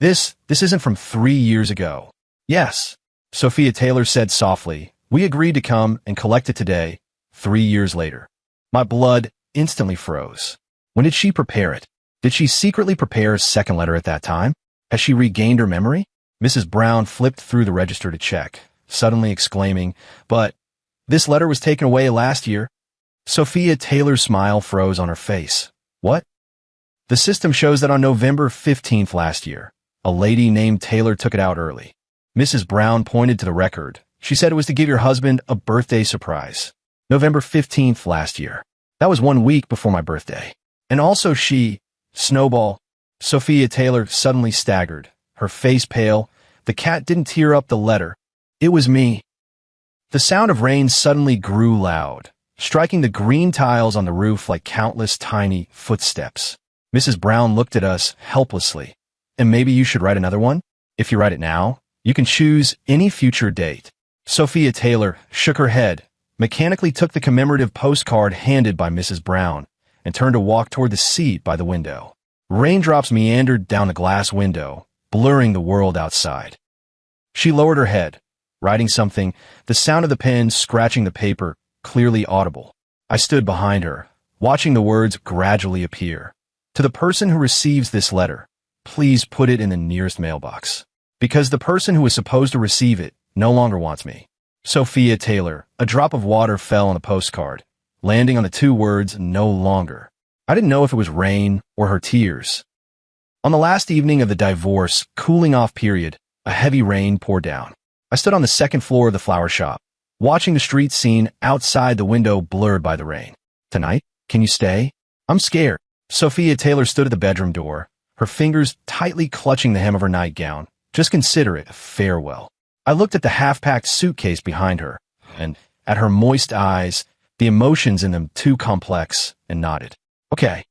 This isn't from 3 years ago. Yes, Sophia Taylor said softly. We agreed to come and collect it today, 3 years later. My blood instantly froze. When did she prepare it? Did she secretly prepare a second letter at that time? Has she regained her memory? Mrs. Brown flipped through the register to check, suddenly exclaiming, but this letter was taken away last year. Sophia Taylor's smile froze on her face. What? The system shows that on November 15th last year, a lady named Taylor took it out early. Mrs. Brown pointed to the record. She said it was to give your husband a birthday surprise. November 15th last year. That was 1 week before my birthday. And also Snowball. Sophia Taylor suddenly staggered, her face pale. The cat didn't tear up the letter. It was me. The sound of rain suddenly grew loud, striking the green tiles on the roof like countless tiny footsteps. Mrs. Brown looked at us helplessly. And maybe you should write another one? If you write it now, you can choose any future date. Sophia Taylor shook her head, mechanically took the commemorative postcard handed by Mrs. Brown, and turned to walk toward the seat by the window. Raindrops meandered down the glass window, blurring the world outside. She lowered her head, writing something, the sound of the pen scratching the paper clearly audible. I stood behind her, watching the words gradually appear. To the person who receives this letter, please put it in the nearest mailbox. Because the person who is supposed to receive it no longer wants me. Sophia Taylor. A drop of water fell on the postcard, landing on the 2 words, no longer. I didn't know if it was rain or her tears. On the last evening of the divorce cooling-off period, a heavy rain poured down. I stood on the 2nd floor of the flower shop, watching the street scene outside the window blurred by the rain. Tonight, can you stay? I'm scared. Sophia Taylor stood at the bedroom door, her fingers tightly clutching the hem of her nightgown. Just consider it a farewell. I looked at the half-packed suitcase behind her, and at her moist eyes, the emotions in them too complex, and nodded. Okay.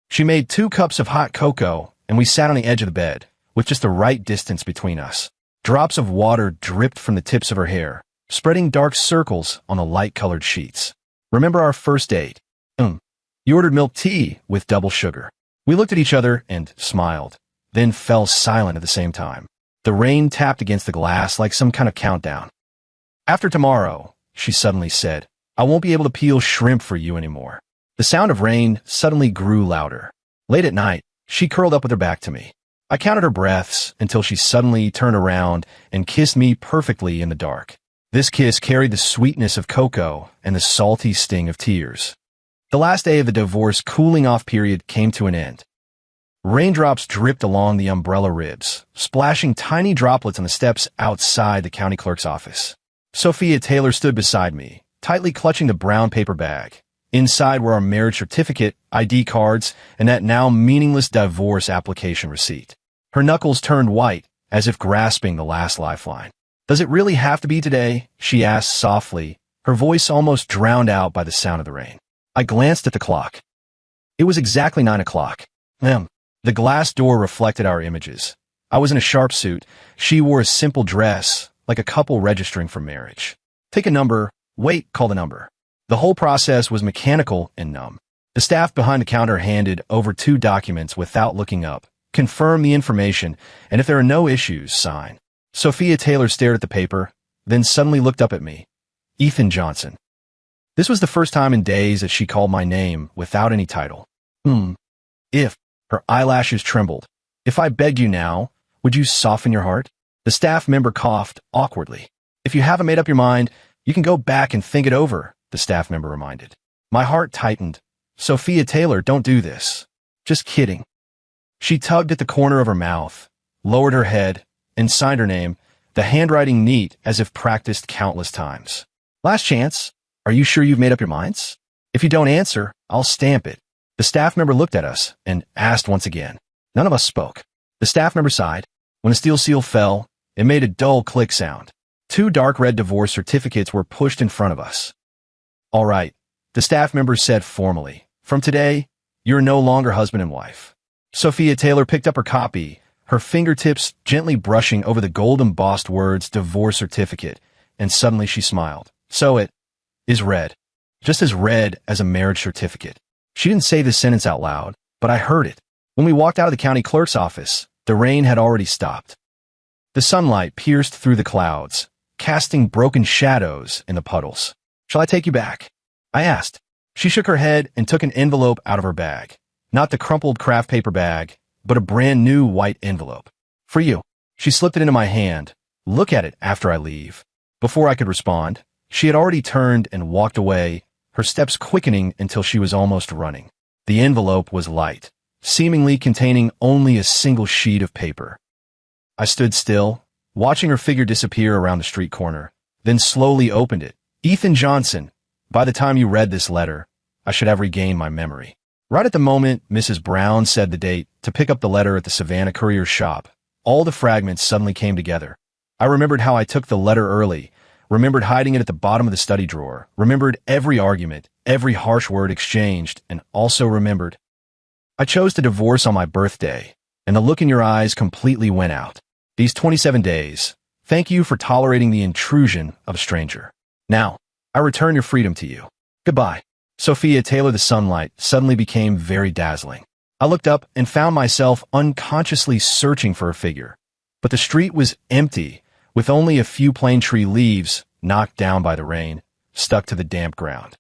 She made 2 cups of hot cocoa, and we sat on the edge of the bed, with just the right distance between us. Drops of water dripped from the tips of her hair, spreading dark circles on the light-colored sheets. Remember our first date? You ordered milk tea with double sugar. We looked at each other and smiled, then fell silent at the same time. The rain tapped against the glass like some kind of countdown. After tomorrow, she suddenly said, I won't be able to peel shrimp for you anymore. The sound of rain suddenly grew louder. Late at night, she curled up with her back to me. I counted her breaths until she suddenly turned around and kissed me perfectly in the dark. This kiss carried the sweetness of cocoa and the salty sting of tears. The last day of the divorce cooling-off period came to an end. Raindrops dripped along the umbrella ribs, splashing tiny droplets on the steps outside the county clerk's office. Sophia Taylor stood beside me, tightly clutching the brown paper bag. Inside were our marriage certificate, ID cards, and that now meaningless divorce application receipt. Her knuckles turned white, as if grasping the last lifeline. Does it really have to be today? She asked softly, her voice almost drowned out by the sound of the rain. I glanced at the clock. It was exactly 9 o'clock. The glass door reflected our images. I was in a sharp suit. She wore a simple dress, like a couple registering for marriage. Take a number. Wait, call the number. The whole process was mechanical and numb. The staff behind the counter handed over 2 documents without looking up. Confirm the information, and if there are no issues, sign. Sophia Taylor stared at the paper, then suddenly looked up at me. Ethan Johnson. This was the first time in days that she called my name without any title. If. Her eyelashes trembled. If I begged you now, would you soften your heart? The staff member coughed awkwardly. If you haven't made up your mind, you can go back and think it over, the staff member reminded. My heart tightened. Sophia Taylor, don't do this. Just kidding. She tugged at the corner of her mouth, lowered her head, and signed her name, the handwriting neat as if practiced countless times. Last chance. Are you sure you've made up your minds? If you don't answer, I'll stamp it. The staff member looked at us and asked once again. None of us spoke. The staff member sighed. When the steel seal fell, it made a dull click sound. 2 dark red divorce certificates were pushed in front of us. All right, the staff member said formally. From today, you're no longer husband and wife. Sophia Taylor picked up her copy, her fingertips gently brushing over the gold-embossed words divorce certificate, and suddenly she smiled. So it is red. Just as red as a marriage certificate. She didn't say this sentence out loud, but I heard it. When we walked out of the county clerk's office, the rain had already stopped. The sunlight pierced through the clouds, casting broken shadows in the puddles. Shall I take you back? I asked. She shook her head and took an envelope out of her bag. Not the crumpled craft paper bag, but a brand new white envelope. For you. She slipped it into my hand. Look at it after I leave. Before I could respond, she had already turned and walked away, her steps quickening until she was almost running. The envelope was light, seemingly containing only a single sheet of paper. I stood still, watching her figure disappear around the street corner, then slowly opened it. Ethan Johnson. By the time you read this letter, I should have regained my memory. Right at the moment Mrs. Brown said the date to pick up the letter at the Savannah Courier's shop, all the fragments suddenly came together. I remembered how I took the letter early, remembered hiding it at the bottom of the study drawer, remembered every argument, every harsh word exchanged, and also remembered I chose to divorce on my birthday, and the look in your eyes completely went out. These 27 days, thank you for tolerating the intrusion of a stranger. Now, I return your freedom to you. Goodbye. Sophia Taylor. The sunlight suddenly became very dazzling. I looked up and found myself unconsciously searching for a figure. But the street was empty, with only a few plane tree leaves, knocked down by the rain, stuck to the damp ground.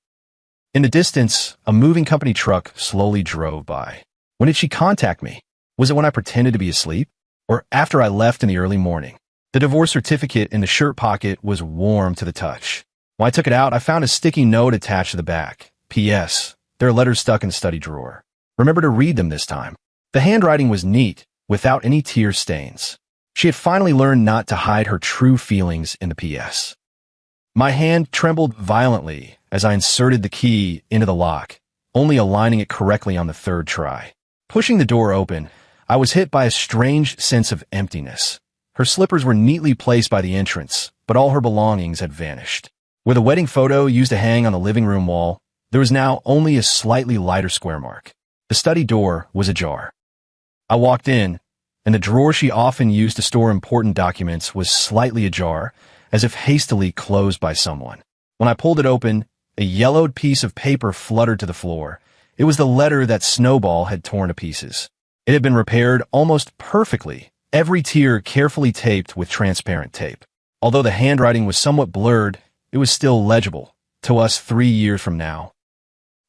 In the distance, a moving company truck slowly drove by. When did she contact me? Was it when I pretended to be asleep? Or after I left in the early morning? The divorce certificate in the shirt pocket was warm to the touch. When I took it out, I found a sticky note attached to the back. P.S. There are letters stuck in the study drawer. Remember to read them this time. The handwriting was neat, without any tear stains. She had finally learned not to hide her true feelings in the P.S. My hand trembled violently as I inserted the key into the lock, only aligning it correctly on the 3rd try. Pushing the door open, I was hit by a strange sense of emptiness. Her slippers were neatly placed by the entrance, but all her belongings had vanished. Where the wedding photo used to hang on the living room wall, there was now only a slightly lighter square mark. The study door was ajar. I walked in, and the drawer she often used to store important documents was slightly ajar, as if hastily closed by someone. When I pulled it open, a yellowed piece of paper fluttered to the floor. It was the letter that Snowball had torn to pieces. It had been repaired almost perfectly, every tear carefully taped with transparent tape. Although the handwriting was somewhat blurred, it was still legible, to us 3 years from now.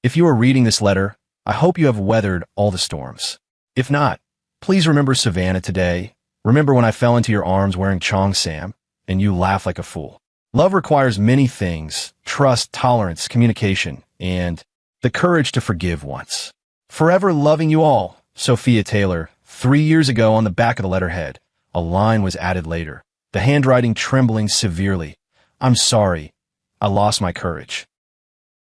If you are reading this letter, I hope you have weathered all the storms. If not, please remember Savannah today. Remember when I fell into your arms wearing Chong Sam, and you laughed like a fool. Love requires many things: trust, tolerance, communication, and the courage to forgive once. Forever loving you all, Sophia Taylor. 3 years ago on the back of the letterhead, a line was added later, the handwriting trembling severely. I'm sorry. I lost my courage.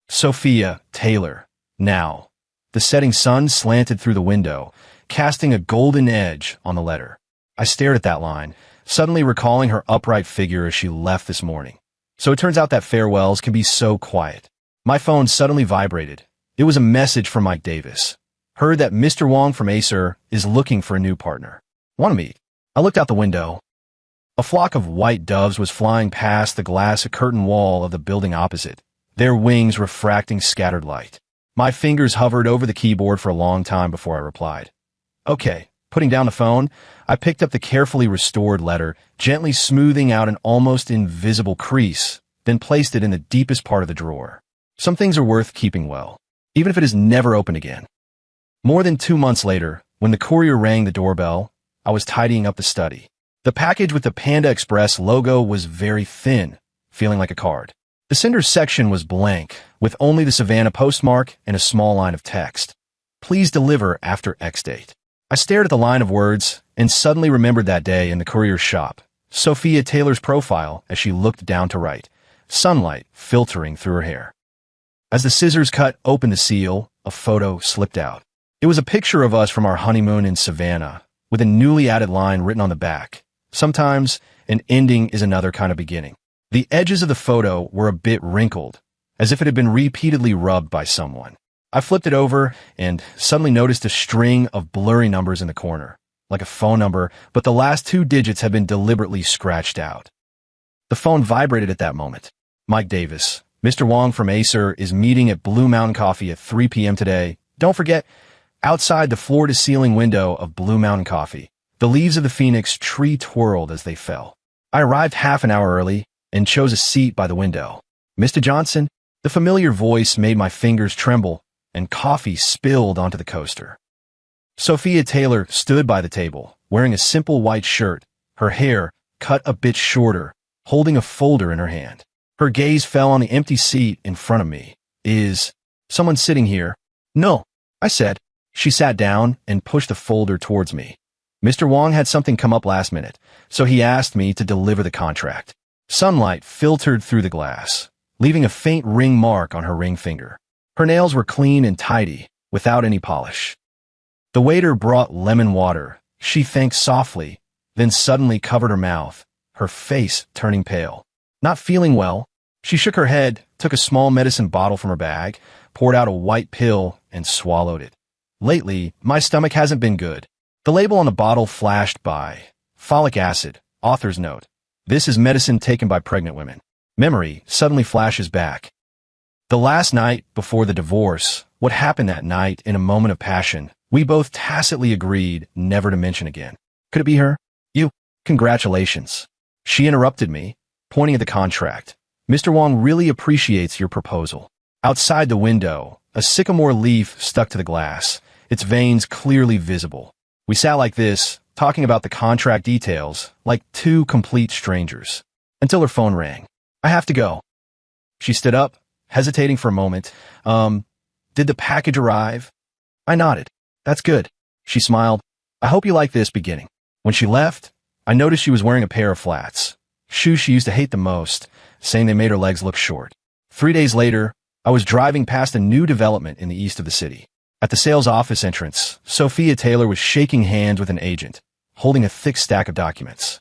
Sophia Taylor. Now. The setting sun slanted through the window, casting a golden edge on the letter. I stared at that line, suddenly recalling her upright figure as she left this morning. So it turns out that farewells can be so quiet. My phone suddenly vibrated. It was a message from Mike Davis. Heard that Mr. Wong from Acer is looking for a new partner. Want to meet? I looked out the window. A flock of white doves was flying past the glass curtain wall of the building opposite, their wings refracting scattered light. My fingers hovered over the keyboard for a long time before I replied. Okay. Putting down the phone, I picked up the carefully restored letter, gently smoothing out an almost invisible crease, then placed it in the deepest part of the drawer. Some things are worth keeping well, even if it is never opened again. More than 2 months later, when the courier rang the doorbell, I was tidying up the study. The package with the Panda Express logo was very thin, feeling like a card. The sender section was blank, with only the Savannah postmark and a small line of text. Please deliver after X date. I stared at the line of words and suddenly remembered that day in the courier's shop. Sophia Taylor's profile as she looked down to write, sunlight filtering through her hair. As the scissors cut open the seal, a photo slipped out. It was a picture of us from our honeymoon in Savannah, with a newly added line written on the back. Sometimes an ending is another kind of beginning. The edges of the photo were a bit wrinkled, as if it had been repeatedly rubbed by someone. I flipped it over and suddenly noticed a string of blurry numbers in the corner, like a phone number, but the last 2 digits had been deliberately scratched out. The phone vibrated at that moment. Mike Davis, Mr. Wong from Acer is meeting at Blue Mountain Coffee at 3 p.m. today. Don't forget, outside the floor-to-ceiling window of Blue Mountain Coffee, the leaves of the Phoenix tree twirled as they fell. I arrived half an hour early and chose a seat by the window. Mr. Johnson, the familiar voice made my fingers tremble, and coffee spilled onto the coaster. Sophia Taylor stood by the table, wearing a simple white shirt, her hair cut a bit shorter, holding a folder in her hand. Her gaze fell on the empty seat in front of me. Is someone sitting here? No, I said. She sat down and pushed the folder towards me. Mr. Wong had something come up last minute, so he asked me to deliver the contract. Sunlight filtered through the glass, leaving a faint ring mark on her ring finger. Her nails were clean and tidy, without any polish. The waiter brought lemon water. She thanked softly, then suddenly covered her mouth, her face turning pale. Not feeling well, she shook her head, took a small medicine bottle from her bag, poured out a white pill, and swallowed it. Lately, my stomach hasn't been good. The label on the bottle flashed by. Folic acid, author's note. This is medicine taken by pregnant women. Memory suddenly flashes back. The last night before the divorce, what happened that night in a moment of passion, we both tacitly agreed never to mention again. Could it be her? You. Congratulations. She interrupted me, pointing at the contract. Mr. Wong really appreciates your proposal. Outside the window, a sycamore leaf stuck to the glass, its veins clearly visible. We sat like this, talking about the contract details, like 2 complete strangers, until her phone rang. I have to go. She stood up, hesitating for a moment. Did the package arrive? I nodded. That's good. She smiled. I hope you like this beginning. When she left, I noticed she was wearing a pair of flats, shoes she used to hate the most, saying they made her legs look short. 3 days later, I was driving past a new development in the east of the city. At the sales office entrance, Sophia Taylor was shaking hands with an agent, holding a thick stack of documents.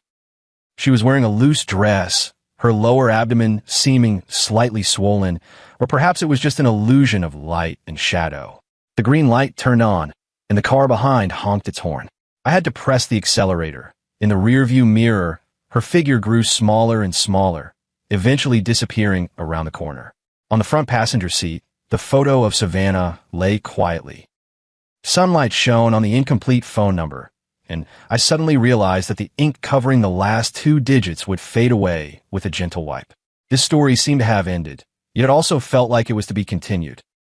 She was wearing a loose dress, her lower abdomen seeming slightly swollen, or perhaps it was just an illusion of light and shadow. The green light turned on, and the car behind honked its horn. I had to press the accelerator. In the rearview mirror, her figure grew smaller and smaller, eventually disappearing around the corner. On the front passenger seat, the photo of Savannah lay quietly. Sunlight shone on the incomplete phone number, and I suddenly realized that the ink covering the last 2 digits would fade away with a gentle wipe. This story seemed to have ended, yet it also felt like it was to be continued.